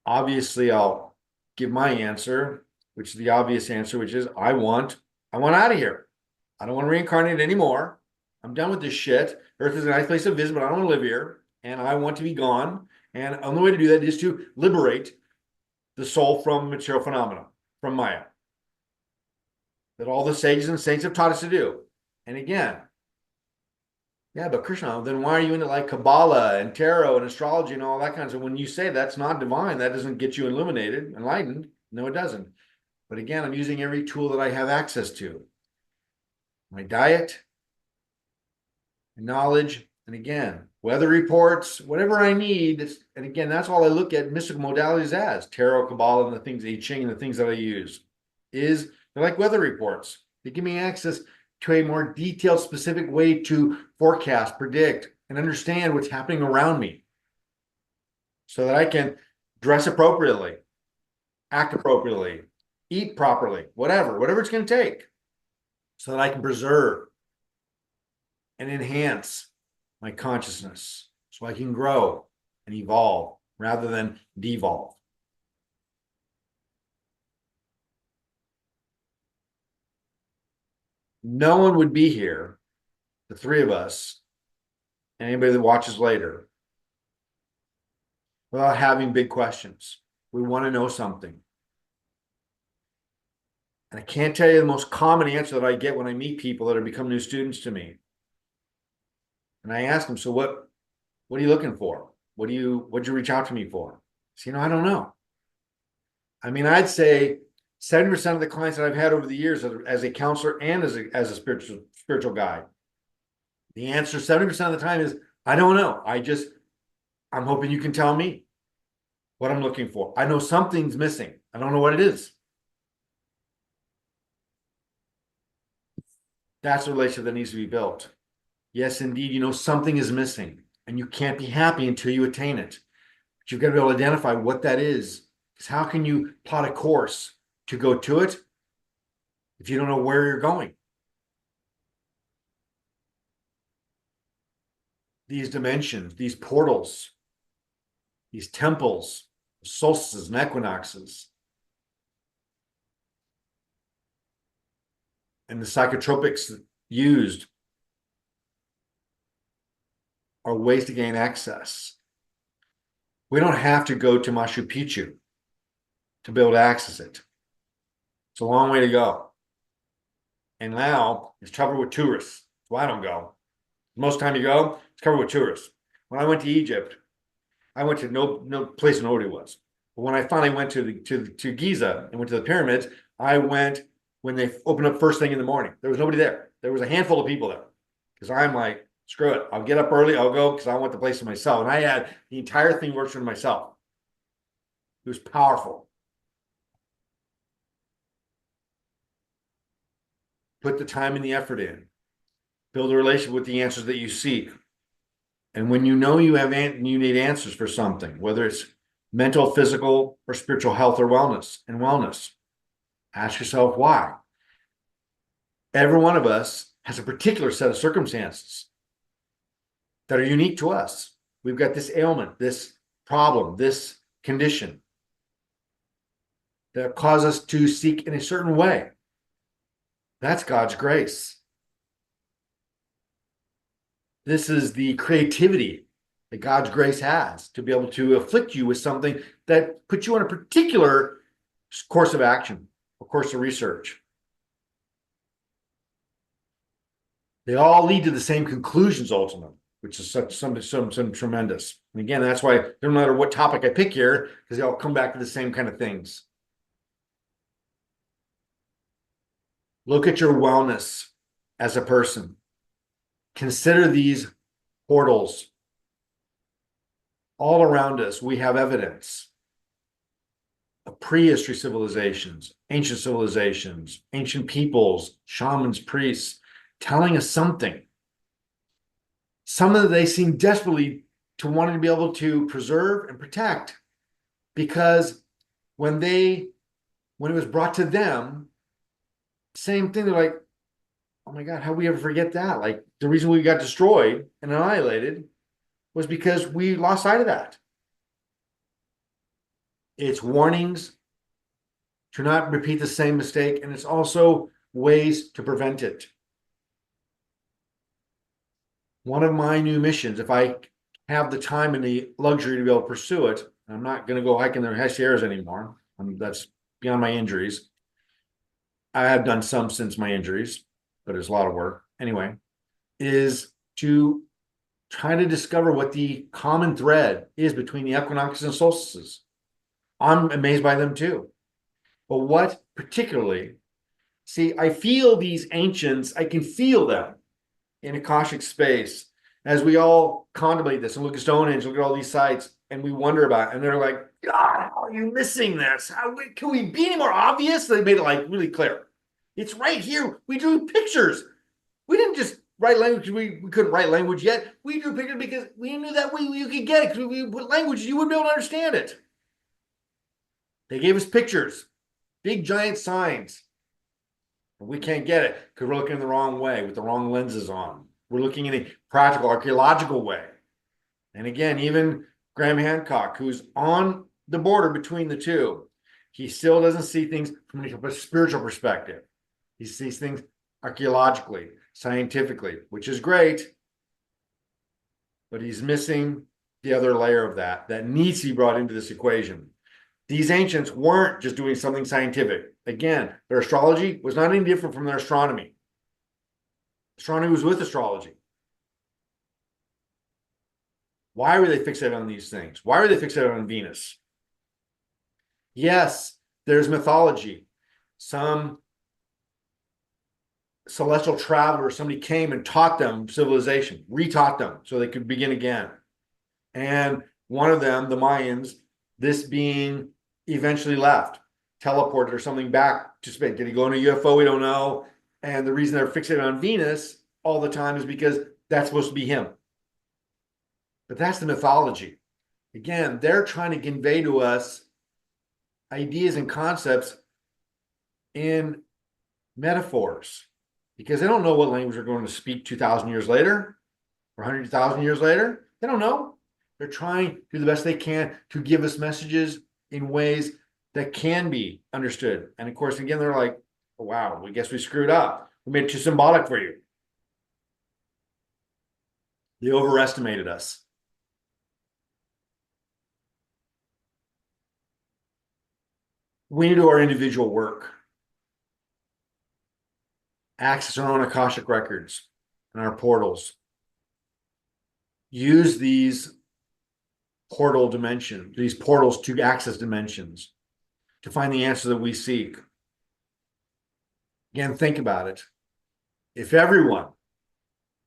Obviously, I'll give my answer, which is the obvious answer, which is I want out of here. I don't want to reincarnate anymore. I'm done with this shit. Earth is a nice place to visit, but I don't want to live here. And I want to be gone. And the only way to do that is to liberate the soul from material phenomena, from Maya. That all the sages and saints have taught us to do. And again, yeah, but Krishna, then why are you into like Kabbalah and tarot and astrology and all that kind of stuff? When you say that's not divine, that doesn't get you illuminated, enlightened. No, it doesn't. But again, I'm using every tool that I have access to. My diet, knowledge, and again, weather reports, whatever I need. And again, that's all I look at mystical modalities as. Tarot, Kabbalah, and the things, I Ching, and the things that I use. They're like weather reports. They give me access to a more detailed, specific way to forecast, predict, and understand what's happening around me so that I can dress appropriately, act appropriately, eat properly, whatever it's going to take, so that I can preserve and enhance my consciousness so I can grow and evolve rather than devolve. No one would be here, the 3 of us, anybody that watches later, without having big questions. We want to know something. And I can't tell you the most common answer that I get when I meet people that have become new students to me. And I ask them, so what are you looking for? What'd you reach out to me for? So, I don't know. I mean, I'd say 70% of the clients that I've had over the years as a counselor and as a spiritual guide, the answer 70% of the time is, I don't know. I'm hoping you can tell me what I'm looking for. I know something's missing. I don't know what it is. That's a relationship that needs to be built. Yes, indeed, something is missing, and you can't be happy until you attain it. But you've got to be able to identify what that is. Because how can you plot a course to go to it if you don't know where you're going? These dimensions, these portals, these temples, solstices and equinoxes, and the psychotropics used are ways to gain access. We don't have to go to Machu Picchu to be able to access it. It's a long way to go. And now it's covered with tourists. So I don't go. Most of the time you go, it's covered with tourists. When I went to Egypt, I went to no place nobody was. But when I finally went to Giza and went to the pyramids, I went when they opened up first thing in the morning. There was nobody there. There was a handful of people there. Because I'm like, screw it. I'll get up early. I'll go because I want the place to myself. And I had the entire thing works for myself. It was powerful. Put the time and the effort in. Build a relationship with the answers that you seek. And when you know you need answers for something, whether it's mental, physical, or spiritual health or wellness, ask yourself why. Every one of us has a particular set of circumstances that are unique to us. We've got this ailment, this problem, this condition that cause us to seek in a certain way. That's God's grace. This is the creativity that God's grace has to be able to afflict you with something that puts you on a particular course of action, a course of research. They all lead to the same conclusions ultimately, which is some tremendous. And again, that's why no matter what topic I pick here, because they all come back to the same kind of things. Look at your wellness as a person. Consider these portals. All around us, we have evidence of prehistory civilizations, ancient peoples, shamans, priests, telling us something. Some of them they seem desperately to wanting to be able to preserve and protect, because when it was brought to them, same thing, they're like, oh my God, how we ever forget that? Like, the reason we got destroyed and annihilated was because we lost sight of that. It's warnings to not repeat the same mistake, and it's also ways to prevent it. One of my new missions, if I have the time and the luxury to be able to pursue it, I'm not going to go hiking the high Sierras anymore. That's beyond my injuries. I have done some since my injuries, but it's a lot of work. Anyway, is to try to discover what the common thread is between the equinoxes and solstices. I'm amazed by them too. But what particularly, see, I feel these ancients, I can feel them in Akashic space as we all contemplate this and look at Stonehenge, look at all these sites, and we wonder about it. And they're like, God, how are you missing this? Can we be any more obvious? They made it like really clear. It's right here. We drew pictures. We didn't just write language. We couldn't write language yet. We drew pictures because we knew that you could get it. Because we put language, you wouldn't be able to understand it. They gave us pictures, big giant signs. But we can't get it because we're looking the wrong way with the wrong lenses on. We're looking in a practical, archaeological way. And again, even Graham Hancock, who's on the border between the two, he still doesn't see things from a spiritual perspective. He sees things archaeologically, scientifically, which is great, but he's missing the other layer of that needs to be brought into this equation. These ancients weren't just doing something scientific. Again, their astrology was not any different from their astronomy. Astronomy was with astrology. Why were they fixated on these things? Why were they fixated on Venus? Yes, there's mythology. Some celestial traveler, somebody came and taught them civilization, retaught them so they could begin again. And one of them, the Mayans, this being eventually left, teleported or something back to space. Did he go in a UFO? We don't know. And the reason they're fixated on Venus all the time is because that's supposed to be him. But that's the mythology. Again, they're trying to convey to us ideas and concepts in metaphors, because they don't know what language they're going to speak 2,000 years later or 100,000 years later. They don't know. They're trying to do the best they can to give us messages in ways that can be understood. And of course, again, they're like, oh, wow, we guess we screwed up. We made it too symbolic for you. They overestimated us. We need to do our individual work. Access our own Akashic records and our portals. Use these portal dimensions, these portals to access dimensions, to find the answer that we seek. Again, think about it. If everyone,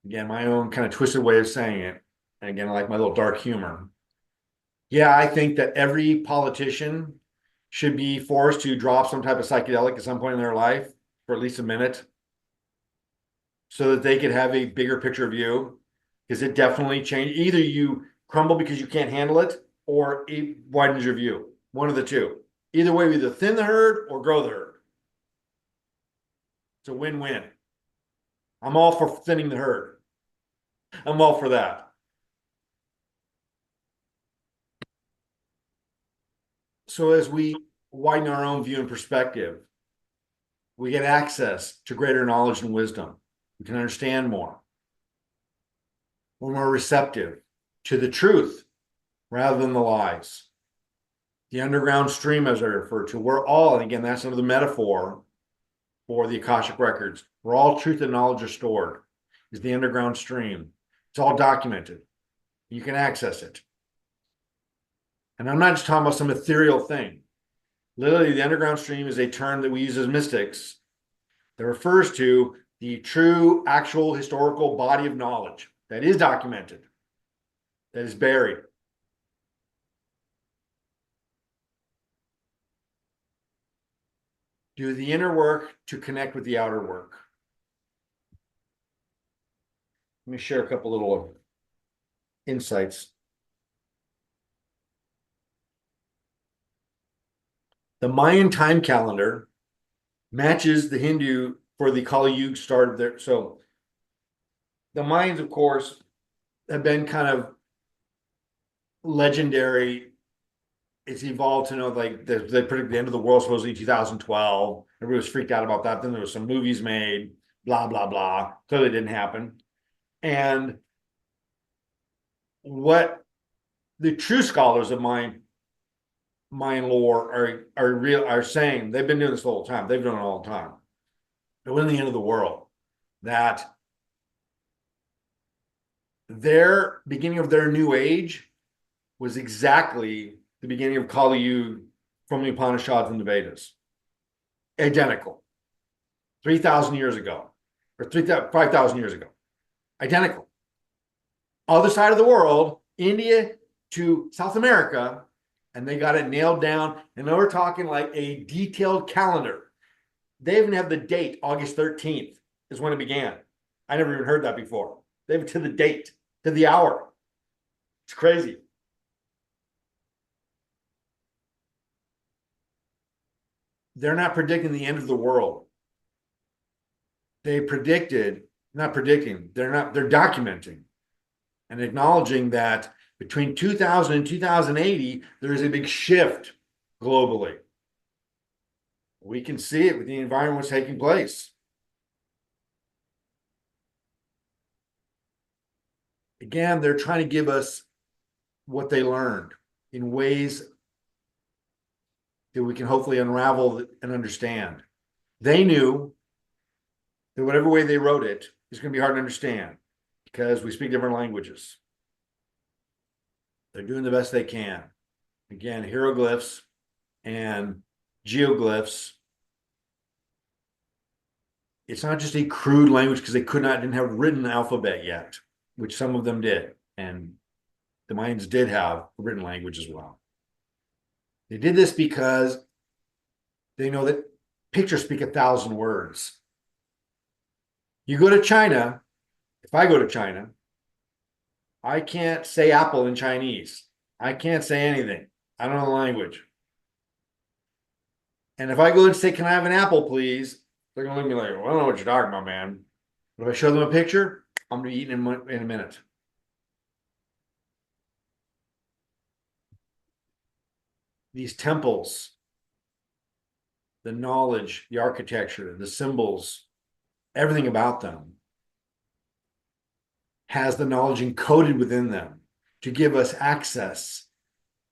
again, my own kind of twisted way of saying it, and again, I like my little dark humor, Yeah, I think that every politician should be forced to drop some type of psychedelic at some point in their life for at least a minute so that they could have a bigger picture view. Because it definitely changed. Either you crumble because you can't handle it, or it widens your view. One of the two. Either way, we either thin the herd or grow the herd. It's a win-win. I'm all for thinning the herd. I'm all for that. So as we widen our own view and perspective, we get access to greater knowledge and wisdom. We can understand more. We're more receptive to the truth rather than the lies. The underground stream, as I refer to, we're all, and again, that's another metaphor for the Akashic records. Where all truth and knowledge are stored is the underground stream. It's all documented. You can access it. And I'm not just talking about some ethereal thing. Literally, the underground stream is a term that we use as mystics that refers to the true, actual, historical body of knowledge that is documented, that is buried. Do the inner work to connect with the outer work. Let me share a couple little insights. The Mayan time calendar matches the Hindu for the Kali Yuga start of there. So the Mayans, of course, have been kind of legendary. It's evolved to know like they predict the end of the world supposedly 2012. Everybody was freaked out about that. Then there was some movies made, blah, blah, blah. Clearly didn't happen. And what the true scholars of Mayan lore are saying, they've been doing this the whole time. They've done it all the time. It wasn't the end of the world. That their beginning of their new age was exactly the beginning of Kali Yuga from the Upanishads and the Vedas. Identical. 3,000 years ago, or 5,000 years ago. Identical. Other side of the world, India to South America, and they got it nailed down. And now we're talking like a detailed calendar. They even have the date, August 13th is when it began. I never even heard that before. They have it to the date, to the hour. It's crazy. They're not predicting the end of the world. They predicted, not predicting, they're documenting and acknowledging that between 2000 and 2080, there is a big shift globally. We can see it with the environment what's taking place. Again, they're trying to give us what they learned in ways that we can hopefully unravel and understand. They knew that whatever way they wrote it is going to be hard to understand because we speak different languages. They're doing the best they can. Again, hieroglyphs and geoglyphs. It's not just a crude language because they didn't have written alphabet yet, which some of them did. And the Mayans did have a written language as well. They did this because they know that pictures speak 1,000 words. You go to China, if I go to China, I can't say apple in Chinese. I can't say anything. I don't know the language. And if I go and say, can I have an apple, please? They're going to look at me like, well, I don't know what you're talking about, man. But if I show them a picture, I'm going to be eating in a minute. These temples, the knowledge, the architecture, the symbols, everything about them has the knowledge encoded within them to give us access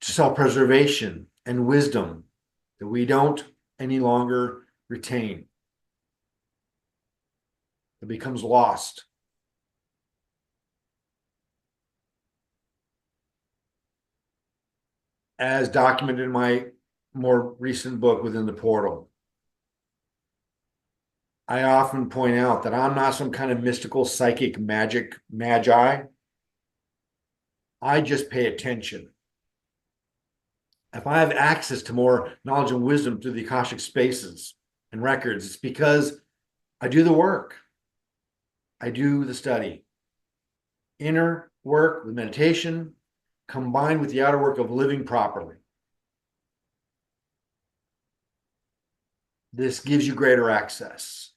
to self-preservation and wisdom that we don't any longer retain. It becomes lost. As documented in my more recent book, Within the Portal, I often point out that I'm not some kind of mystical psychic magic magi. I just pay attention. if I have access to more knowledge and wisdom through the Akashic spaces and records, it's because I do the work. I do the study. Inner work with meditation combined with the outer work of living properly. This gives you greater access.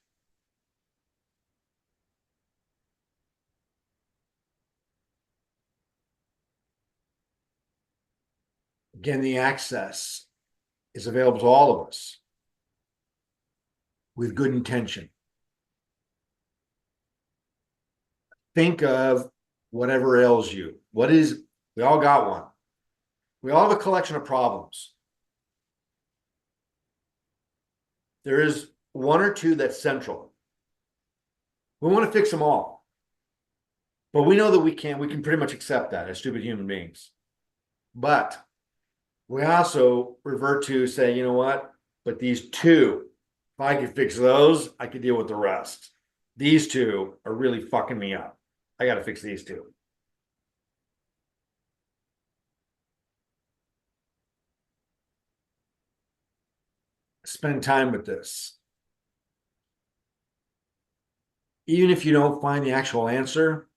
Again, the access is available to all of us with good intention. Think of whatever ails you. We all got one. We all have a collection of problems. There is one or two that's central. We want to fix them all. But we know that we can pretty much accept that as stupid human beings. But we also revert to say, you know what? But these two, if I could fix those, I could deal with the rest. These two are really fucking me up. I got to fix these two. Spend time with this. Even if you don't find the actual answer,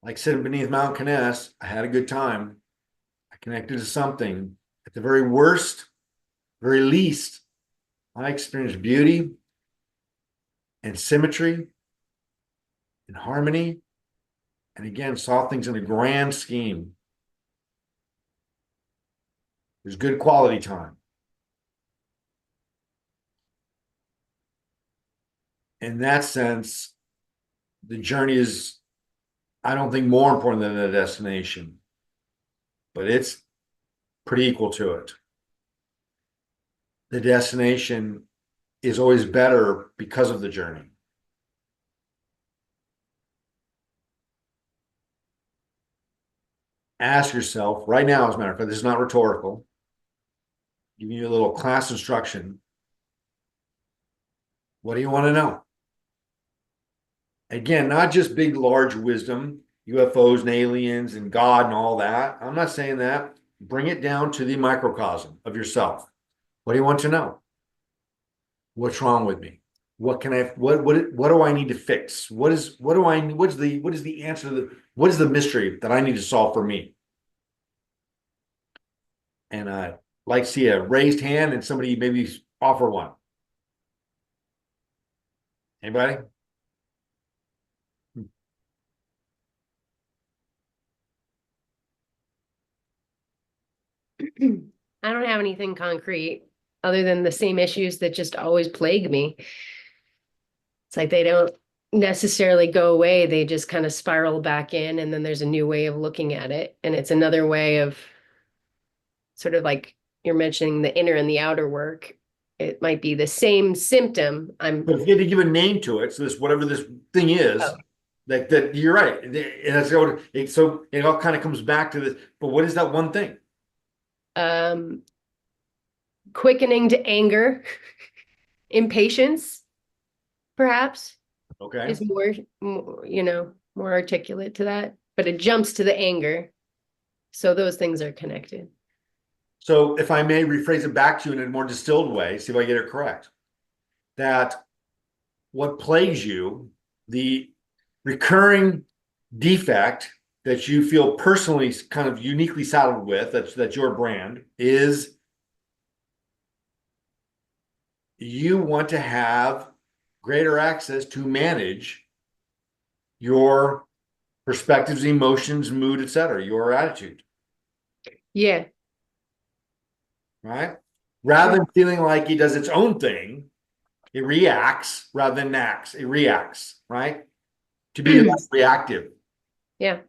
like sitting beneath Mount Conness, I had a good time. I connected to something. At the very worst, very least, I experienced beauty and symmetry and harmony. And again, saw things in a grand scheme. There's good quality time. In that sense, the journey is, I don't think, more important than the destination, but it's pretty equal to it. The destination is always better because of the journey. Ask yourself right now, as a matter of fact, this is not rhetorical. Give you a little class instruction. What do you want to know? Again, not just big, large wisdom, UFOs and aliens and God and all that. I'm not saying that. Bring it down to the microcosm of yourself. What do you want to know? What's wrong with me? What do I need to fix? What is the answer to what is the mystery that I need to solve for me? And I'd like to see a raised hand and somebody maybe offer one. Anybody? I don't have anything concrete other than the same issues that just always plague me. It's like they don't necessarily go away. They just kind of spiral back in, and then there's a new way of looking at it. And it's another way of sort of like you're mentioning the inner and the outer work. It might be the same symptom. But if you had to give a name to it, so this whatever this thing is, Oh. that you're right. And that's so it all kind of comes back to this. But what is that one thing? Quickening to anger, impatience, perhaps. Okay. Is more, more articulate to that, but it jumps to the anger. So those things are connected. So if I may rephrase it back to you in a more distilled way, see if I get it correct. That what plagues you, the recurring defect that you feel personally kind of uniquely saddled with, that's your brand, is you want to have greater access to manage your perspectives, emotions, mood, etc., your attitude. Yeah. Right? Rather than feeling like it does its own thing, it reacts rather than acts. It reacts, right? To be less reactive. Yeah.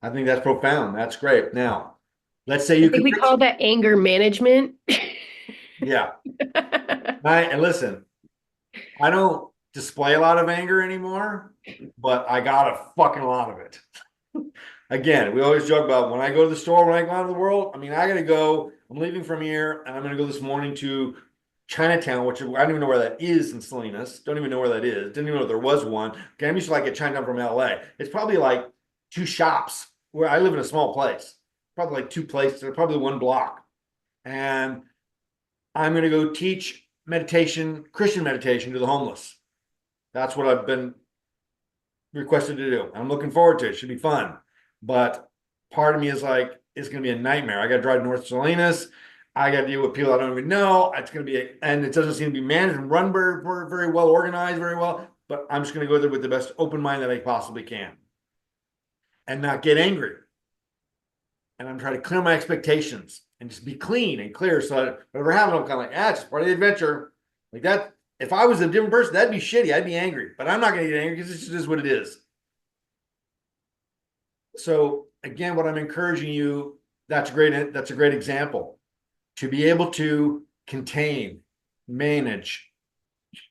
I think that's profound. That's great. Now, let's say I you think we call that anger management. Yeah. And listen, I don't display a lot of anger anymore, but I got a fucking lot of it. Again, we always joke about when I go to the store, when I go out of the world, I mean, I got to go, I'm leaving from here and I'm going to go this morning to Chinatown, which I don't even know where that is in Salinas. Don't even know where that is. Didn't even know there was one. Okay, I'm used to like at Chinatown from LA. It's probably like two shops where I live in a small place. probably like 2 places, or probably 1 block. And I'm going to go teach meditation, Christian meditation to the homeless. That's what I've been requested to do. I'm looking forward to it. It should be fun. But part of me is like, it's going to be a nightmare. I got to drive to North Salinas. I got to deal with people I don't even know. It's going to be, and it doesn't seem to be managed and run very, very well organized, very well. But I'm just going to go there with the best open mind that I possibly can and not get angry. And I'm trying to clear my expectations and just be clean and clear. So that whatever happens, I'm kind of like, it's part of the adventure. Like that. If I was a different person, that'd be shitty. I'd be angry, but I'm not going to get angry because it just is what it is. So again, what I'm encouraging you, that's great. That's a great example to be able to contain, manage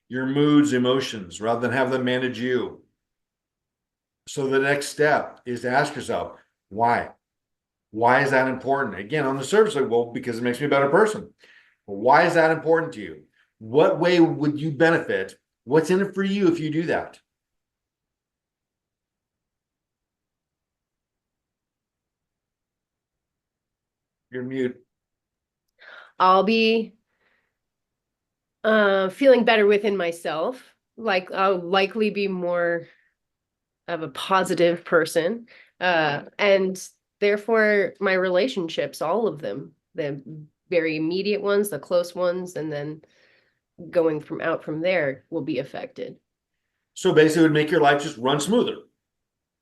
your moods, emotions, rather than have them manage you. So the next step is to ask yourself, why? Why is that important? Again, on the surface, like, well, because it makes me a better person. Well, why is that important to you? What way would you benefit? What's in it for you if you do that? You're mute. I'll be feeling better within myself. Like I'll likely be more of a positive person. And therefore my relationships, all of them, the very immediate ones, the close ones, and then going from there will be affected. So basically, it would make your life just run smoother.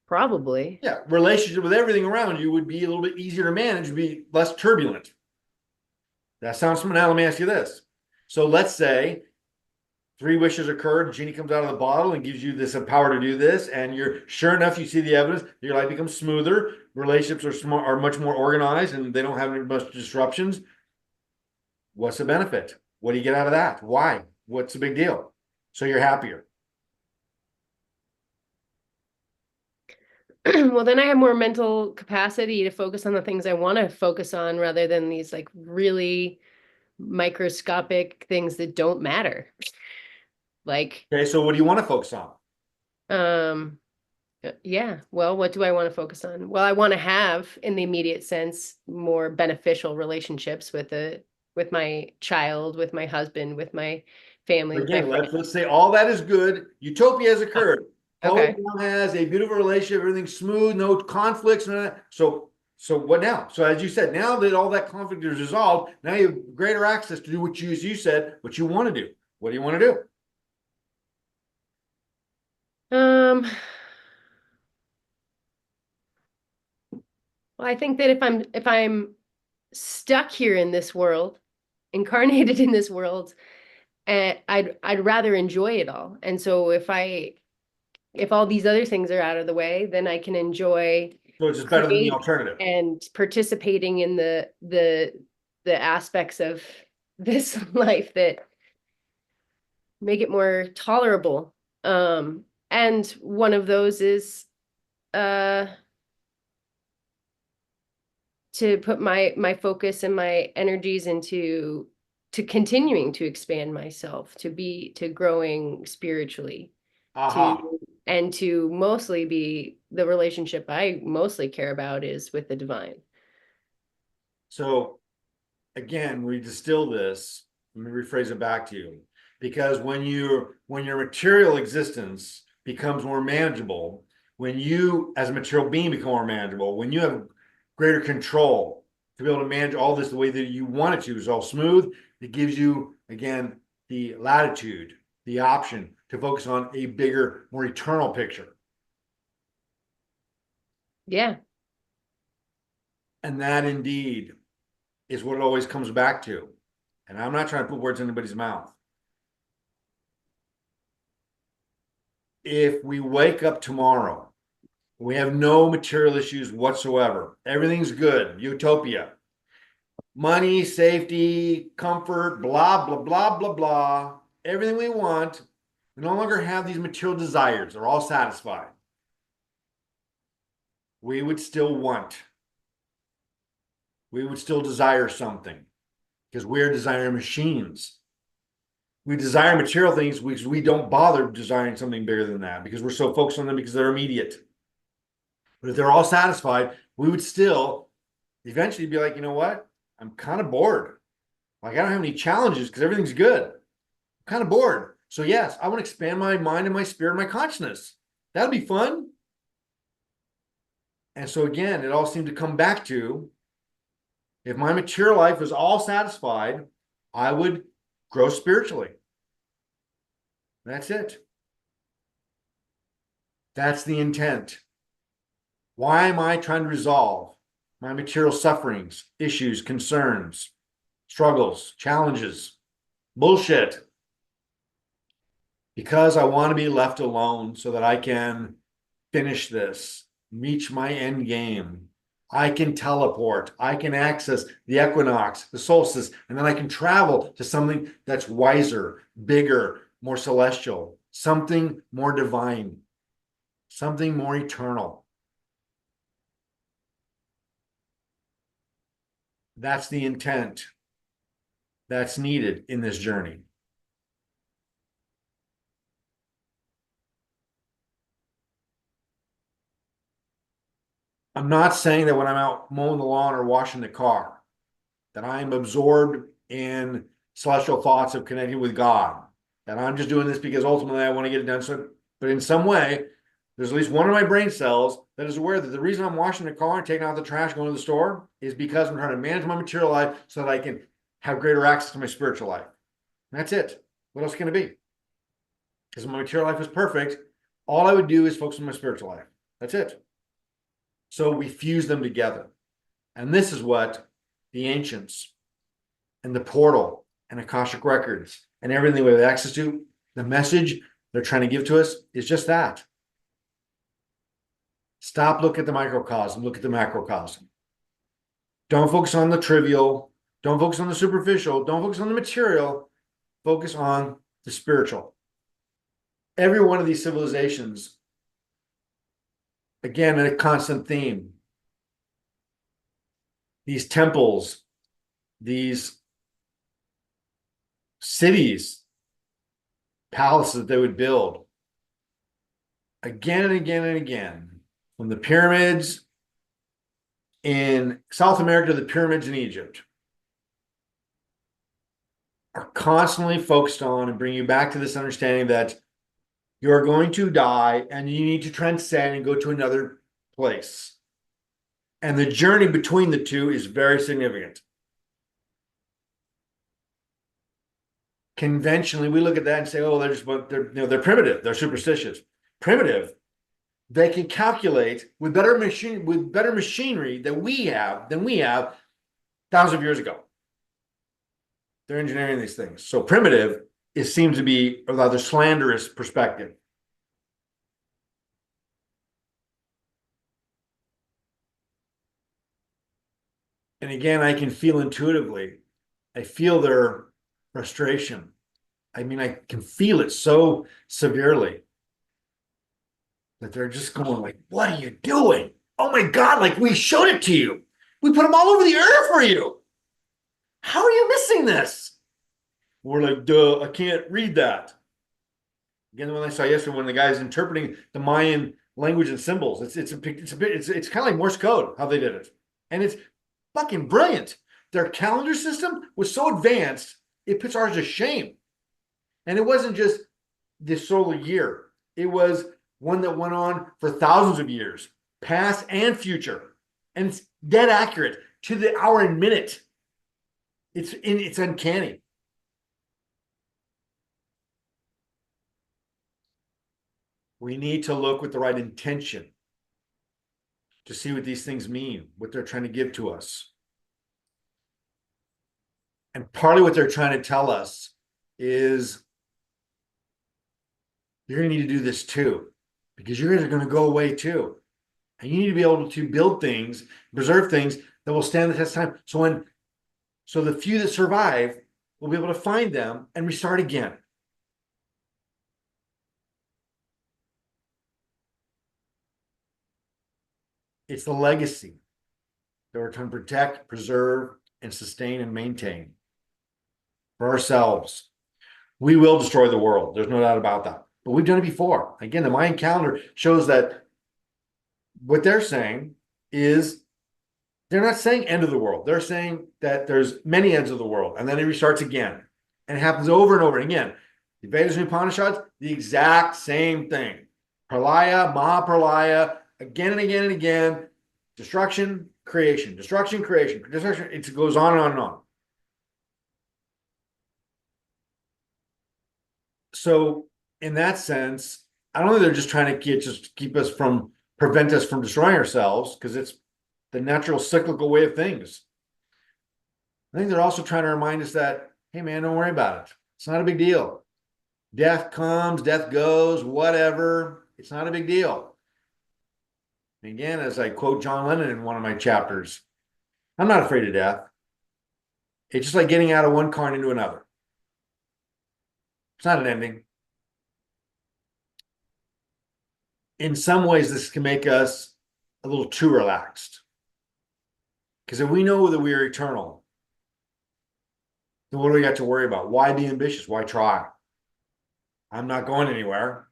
Probably. Yeah, relationship with everything around you would be a little bit easier to manage, would be less turbulent. That sounds familiar. Now let me ask you this. So let's say 3 wishes occurred, genie comes out of the bottle and gives you this power to do this, and you're sure enough, you see the evidence, your life becomes smoother, relationships are much more organized, and they don't have any much disruptions. What's the benefit? What do you get out of that? Why? What's the big deal? So you're happier. Well, then I have more mental capacity to focus on the things I want to focus on rather than these like really microscopic things that don't matter. Like, Okay, so what do you want to focus on? Yeah, well, what do I want to focus on? Well, I want to have, in the immediate sense, more beneficial relationships with my child, with my husband, with my family, with my Again, friends. let's say all that is good. Utopia has occurred. Okay. Everyone has a beautiful relationship, everything's smooth, no conflicts, none of that. So what now? So as you said, now that all that conflict is resolved, now you have greater access to do what you, as you said, what you want to do. What do you want to do? Well, I think that if I'm stuck here in this world, incarnated in this world, and I'd rather enjoy it all. And so if all these other things are out of the way, then I can enjoy So it's just better than the alternative. and participating in the aspects of this life that make it more tolerable. And one of those is to put my focus and my energies into to continuing to expand myself, to growing spiritually, Aha. to mostly be the relationship I mostly care about is with the divine. So again, we distill this, let me rephrase it back to you. Because when your material existence becomes more manageable, when you as a material being become more manageable, when you have greater control to be able to manage all this the way that you want it to, is all smooth, it gives you, again, the latitude, the option to focus on a bigger, more eternal picture. Yeah. And that indeed is what it always comes back to. And I'm not trying to put words in anybody's mouth. If we wake up tomorrow, we have no material issues whatsoever, everything's good, utopia, money, safety, comfort, blah, blah, blah, blah, blah, everything we want, we no longer have these material desires, they're all satisfied. We would still want. We would still desire something because we're desiring machines. We desire material things because we don't bother desiring something bigger than that because we're so focused on them because they're immediate. But if they're all satisfied, we would still eventually you'd be like, you know what? I'm kind of bored. Like, I don't have any challenges because everything's good. I'm kind of bored. So yes, I want to expand my mind and my spirit and my consciousness. That'd be fun. And so again, it all seemed to come back to, if my material life was all satisfied, I would grow spiritually. That's it. That's the intent. Why am I trying to resolve my material sufferings, issues, concerns, struggles, challenges, bullshit? Because I want to be left alone so that I can finish this, reach my end game. I can teleport. I can access the equinox, the solstice, and then I can travel to something that's wiser, bigger, more celestial, something more divine, something more eternal. That's the intent that's needed in this journey. I'm not saying that when I'm out mowing the lawn or washing the car, that I'm absorbed in celestial thoughts of connecting with God, that I'm just doing this because ultimately I want to get it done. So, but in some way, there's at least one of my brain cells that is aware that the reason I'm washing the car and taking out the trash, going to the store, is because I'm trying to manage my material life so that I can have greater access to my spiritual life. And that's it. What else can it be? Because my material life is perfect. All I would do is focus on my spiritual life. That's it. So we fuse them together. And this is what the ancients and the portal and Akashic records and everything we have access to, the message they're trying to give to us is just that. Stop, look at the microcosm, look at the macrocosm. Don't focus on the trivial. Don't focus on the superficial. Don't focus on the material. Focus on the spiritual. Every one of these civilizations, again, a constant theme. These temples, these cities, palaces that they would build, again and again and again, from the pyramids in South America to the pyramids in Egypt, are constantly focused on and bring you back to this understanding that you're going to die and you need to transcend and go to another place. And the journey between the two is very significant. Conventionally, we look at that and say, "Oh, they're primitive, they're superstitious." Primitive, they can calculate with better machinery than we have thousands of years ago. They're engineering these things. So primitive seems to be a rather slanderous perspective. And again, I can feel intuitively, I feel their frustration. I mean, I can feel it so severely that they're just going like, "What are you doing? Oh my God, like we showed it to you. We put them all over the earth for you. How are you missing this?" We're like, "Duh, I can't read that." Again, the one I saw yesterday, when the guy's interpreting the Mayan language and symbols, it's kind of like Morse code how they did it, and it's fucking brilliant. Their calendar system was so advanced it puts ours to shame. And it wasn't just the solar year; it was one that went on for thousands of years, past and future, and it's dead accurate to the hour and minute. It's uncanny. We need to look with the right intention to see what these things mean, what they're trying to give to us. And partly what they're trying to tell us is, you're going to need to do this too, because you're going to go away too. And you need to be able to build things, preserve things that will stand the test of time. So the few that survive will be able to find them and restart again. It's the legacy that we're trying to protect, preserve, and sustain and maintain for ourselves. We will destroy the world. There's no doubt about that. But we've done it before. Again, the Mayan calendar shows that what they're saying is They're not saying end of the world. They're saying that there's many ends of the world, and then it restarts again. And it happens over and over. And again, the Vedas and Upanishads, the exact same thing. Pralaya, Mahapralaya, again and again and again. Destruction, creation, destruction, creation, destruction. It goes on and on and on. So in that sense, I don't think they're just trying to just keep us from prevent us from destroying ourselves, because it's the natural cyclical way of things. I think they're also trying to remind us that, hey man, don't worry about it. It's not a big deal. Death comes, death goes, whatever. It's not a big deal. And again, as I quote John Lennon in one of my chapters, I'm not afraid of death. It's just like getting out of one car and into another. It's not an ending. In some ways, this can make us a little too relaxed. Because if we know that we are eternal, then what do we got to worry about? Why be ambitious? Why try? I'm not going anywhere.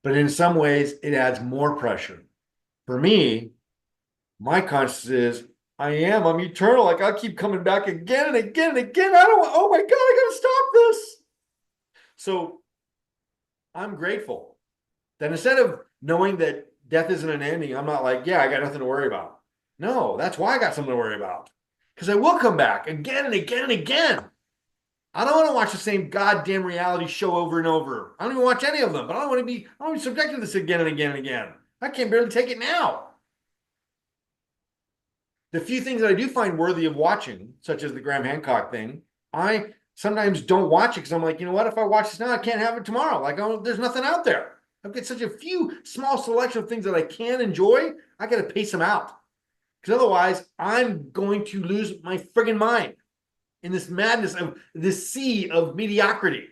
But in some ways, it adds more pressure. For me, my conscience is, I'm eternal. Like, I'll keep coming back again and again and again. Oh my God, I gotta stop this. So I'm grateful that instead of knowing that death isn't an ending, I'm not like, yeah, I got nothing to worry about. No, that's why I got something to worry about. Because I will come back again and again and again. I don't want to watch the same goddamn reality show over and over. I don't even watch any of them, but I don't want to be subjected to this again and again and again. I can barely take it now. The few things that I do find worthy of watching, such as the Graham Hancock thing, I sometimes don't watch it because I'm like, you know what? If I watch this now, I can't have it tomorrow. Like, oh, there's nothing out there. I've got such a few small selection of things that I can enjoy. I got to pace them out, because otherwise I'm going to lose my friggin' mind in this madness of this sea of mediocrity.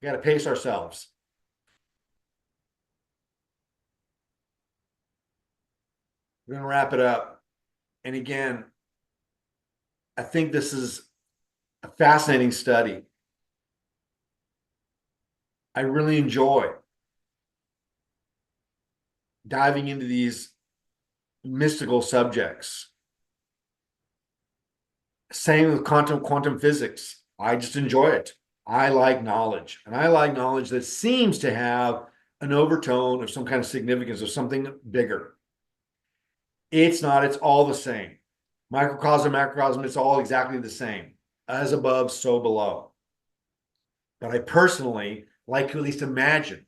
We got to pace ourselves. We're going to wrap it up. And again, I think this is a fascinating study. I really enjoy diving into these mystical subjects. Same with quantum physics. I just enjoy it. I like knowledge, and I like knowledge that seems to have an overtone of some kind of significance, of something bigger. It's not, it's all the same. Microcosm, macrocosm, it's all exactly the same. As above, so below. But I personally like to at least imagine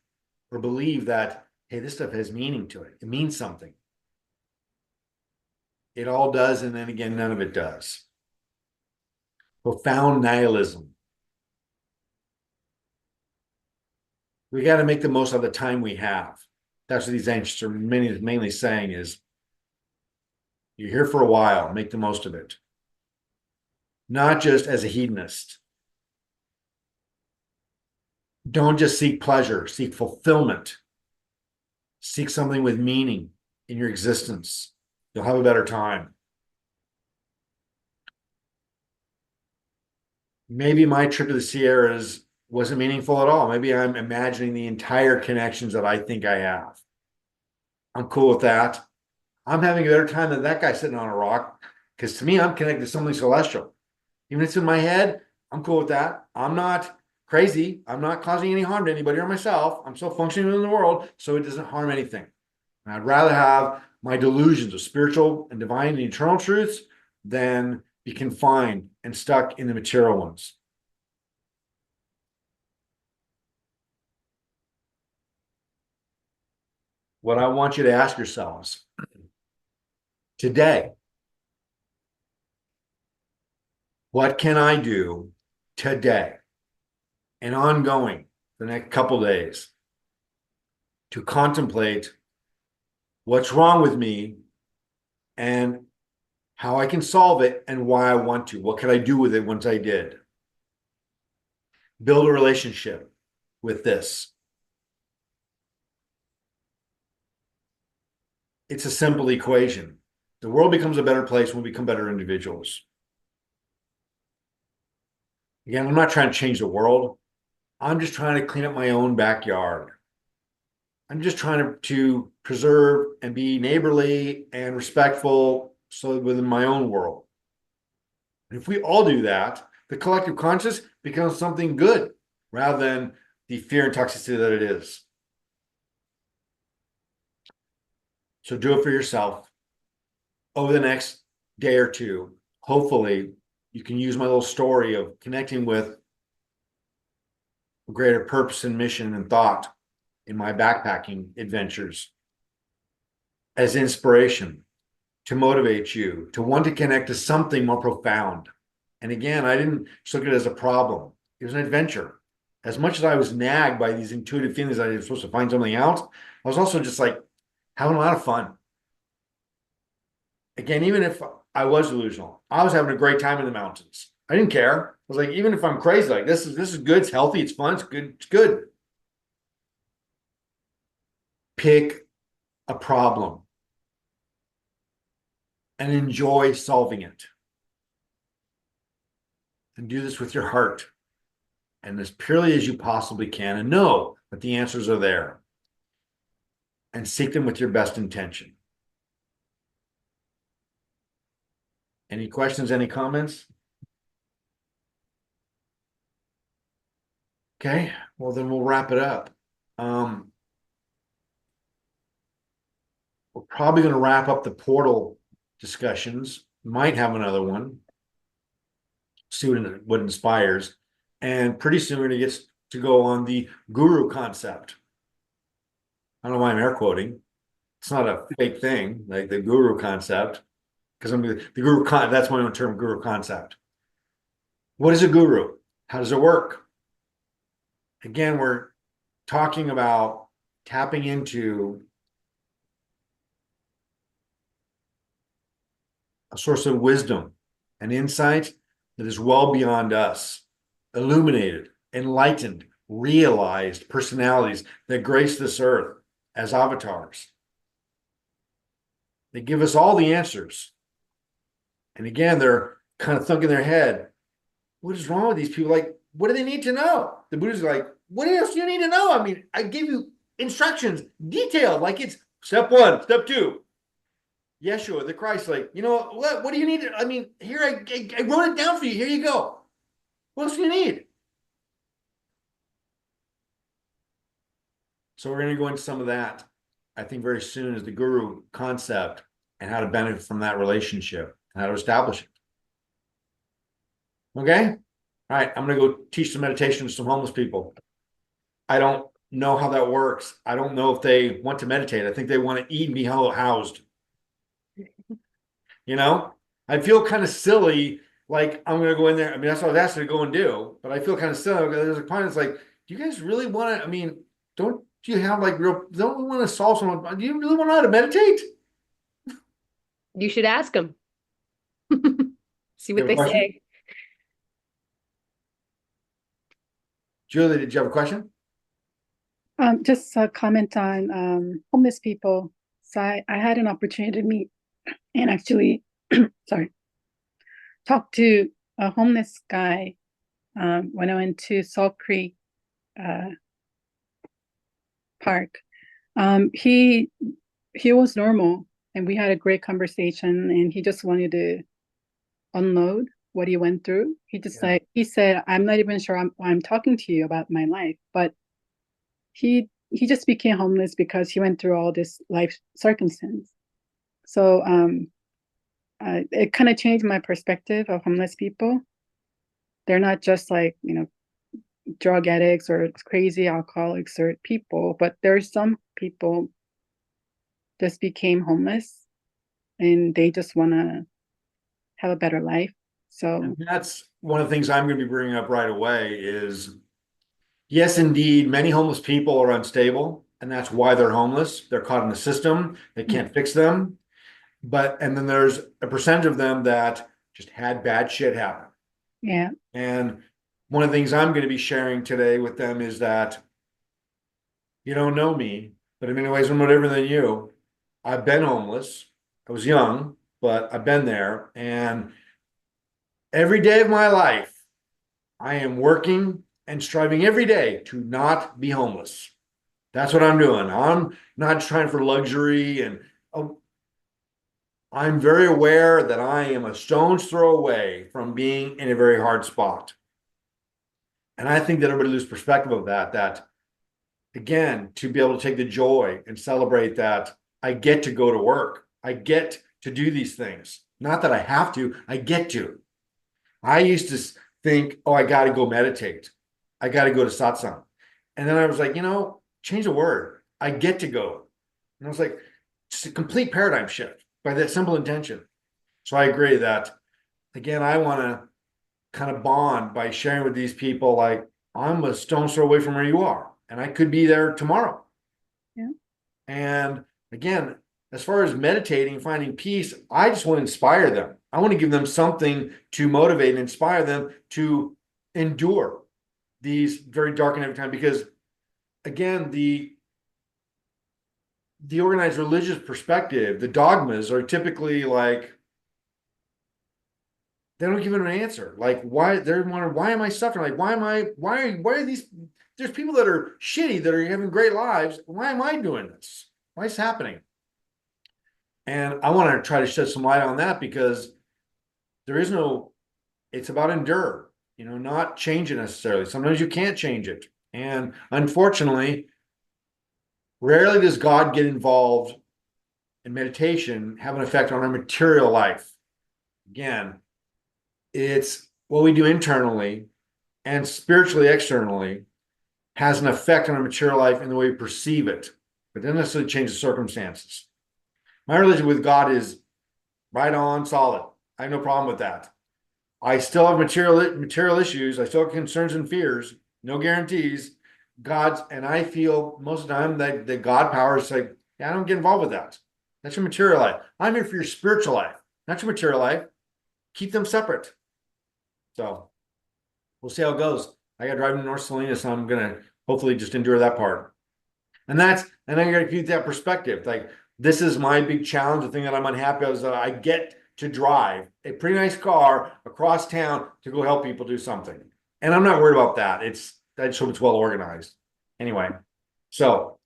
or believe that, hey, this stuff has meaning to it. It means something. It all does, and then again, none of it does. Profound nihilism. We got to make the most of the time we have. That's what these ancients are mainly saying is, you're here for a while, make the most of it. Not just as a hedonist. Don't just seek pleasure, seek fulfillment. Seek something with meaning in your existence. You'll have a better time. Maybe my trip to the Sierras wasn't meaningful at all. Maybe I'm imagining the entire connections that I think I have. I'm cool with that. I'm having a better time than that guy sitting on a rock, because to me, I'm connected to something celestial. Even if it's in my head, I'm cool with that. I'm not crazy. I'm not causing any harm to anybody or myself. I'm still functioning in the world, so it doesn't harm anything. And I'd rather have my delusions of spiritual and divine and eternal truths than be confined and stuck in the material ones. What I want you to ask yourselves today, what can I do today and ongoing the next couple days to contemplate what's wrong with me and how I can solve it and why I want to? What can I do with it once I did? Build a relationship with this. It's a simple equation. The world becomes a better place when we become better individuals. Again, I'm not trying to change the world. I'm just trying to clean up my own backyard. I'm just trying to preserve and be neighborly and respectful so within my own world. And if we all do that, the collective conscious becomes something good rather than the fear and toxicity that it is. So do it for yourself. Over the next day or two, hopefully you can use my little story of connecting with a greater purpose and mission and thought in my backpacking adventures as inspiration to motivate you to want to connect to something more profound. And again, I didn't just look at it as a problem. It was an adventure. As much as I was nagged by these intuitive feelings that I was supposed to find something out, I was also just like having a lot of fun. Again, even if I was delusional, I was having a great time in the mountains. I didn't care. I was like, even if I'm crazy, like this is good, it's healthy, it's fun, it's good, it's good. Pick a problem and enjoy solving it. And do this with your heart and as purely as you possibly can, and know that the answers are there. And seek them with your best intention. Any questions, any comments? Okay, well then we'll wrap it up. We're probably going to wrap up the portal discussions. Might have another one. See what inspires. And pretty soon we're going to get to go on the guru concept. I don't know why I'm air quoting. It's not a fake thing, like the guru concept, because I'm the guru. That's my own term, guru concept. What is a guru? How does it work? Again, we're talking about tapping into a source of wisdom and insight that is well beyond us, illuminated, enlightened, realized personalities that grace this earth as avatars. They give us all the answers. And again, they're kind of thumping their head. What is wrong with these people? Like, what do they need to know? The Buddha's like, what else do you need to know? I mean, I give you instructions, detailed, like it's step 1, step 2. Yeshua, the Christ, like, you know, what do you need? I mean, here, I wrote it down for you. Here you go. What else do you need? So we're going to go into some of that, I think, very soon, is the guru concept and how to benefit from that relationship and how to establish it. Okay? All right, I'm going to go teach some meditation to some homeless people. I don't know how that works. I don't know if they want to meditate. I think they want to eat and be housed. You know, I feel kind of silly, like I'm going to go in there. I mean, that's what I was asked to go and do, but I feel kind of silly. There's a point that's like, do you guys really want to, I mean, don't you have like don't we want to solve someone? Do you really want to know how to meditate? You should ask them. See You what have a they question? say. Julie, did you have a question? Just a comment on homeless people. So I had an opportunity to meet and actually, sorry, talk to a homeless guy when I went to Salt Creek Park. He was normal and we had a great conversation and he just wanted to unload what he went through. He said, I'm not even sure I'm talking to you about my life, but he just became homeless because he went through all this life circumstance. So it kind of changed my perspective of homeless people. They're not just like, drug addicts or crazy alcoholics or people, but there's some people just became homeless and they just want to have a better life. So And that's one of the things I'm going to be bringing up right away is, yes, indeed, many homeless people are unstable, and that's why they're homeless. They're caught in the system. They can't fix them. And then there's a percentage of them that just had bad shit happen. yeah. And one of the things I'm going to be sharing today with them is that you don't know me, but in many ways, I'm no different than you. I've been homeless. I was young, but I've been there. And every day of my life, I am working and striving every day to not be homeless. That's what I'm doing. I'm not trying for luxury, and I'm very aware that I am a stone's throw away from being in a very hard spot. And I think that everybody loses perspective of that again, to be able to take the joy and celebrate that I get to go to work. I get to do these things. Not that I have to, I get to. I used to think, oh, I got to go meditate. I got to go to satsang. And then I was like, change the word. I get to go. And I was like, it's a complete paradigm shift by that simple intention. So I agree that, again, I want to kind of bond by sharing with these people, like, I'm a stone's throw away from where you are, and I could be there tomorrow. Yeah. And again, as far as meditating, finding peace, I just want to inspire them. I want to give them something to motivate and inspire them to endure these very dark and heavy times. Because again, the organized religious perspective, the dogmas are typically like, they don't give it an answer. Like, why they're wondering, why am I suffering? Like, why are these, there's people that are shitty, that are having great lives. Why am I doing this? Why is this happening? And I want to try to shed some light on that, because there is no, it's about endure, not change it necessarily. Sometimes you can't change it. And unfortunately, rarely does God get involved in meditation, have an effect on our material life. Again, it's what we do internally and spiritually externally has an effect on our material life in the way we perceive it, but doesn't necessarily change the circumstances. My religion with God is right on, solid. I have no problem with that. I still have material issues. I still have concerns and fears. No guarantees. And I feel most of the time that the God power is like, yeah, I don't get involved with that. That's your material life. I'm here for your spiritual life, not your material life. Keep them separate. So we'll see how it goes. I got to drive to North Salinas, so I'm gonna hopefully just endure that part. And I gotta keep that perspective. Like, this is my big challenge. The thing that I'm unhappy with is that I get to drive a pretty nice car across town to go help people do something. And I'm not worried about that. I just hope it's well organized. Anyway, so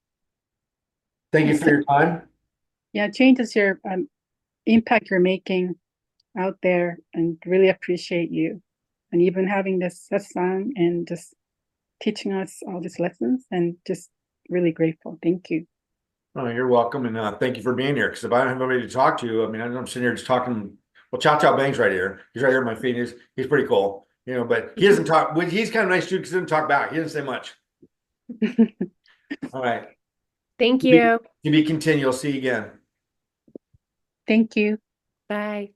thank you for your time. Yeah, changes your impact you're making out there, and really appreciate you, and even having this song and just teaching us all these lessons, and just really grateful. Thank you. Oh, you're welcome, and thank you for being here. Because if I don't have anybody to talk to, I mean, I'm sitting here just talking. Well, Chow Chow Bang's right here. He's right here at my feet. He's pretty cool, but he doesn't talk. He's kind of nice too, because he doesn't talk back. He doesn't say much. All right. Thank you. To be continued. See you again. Thank you. Bye.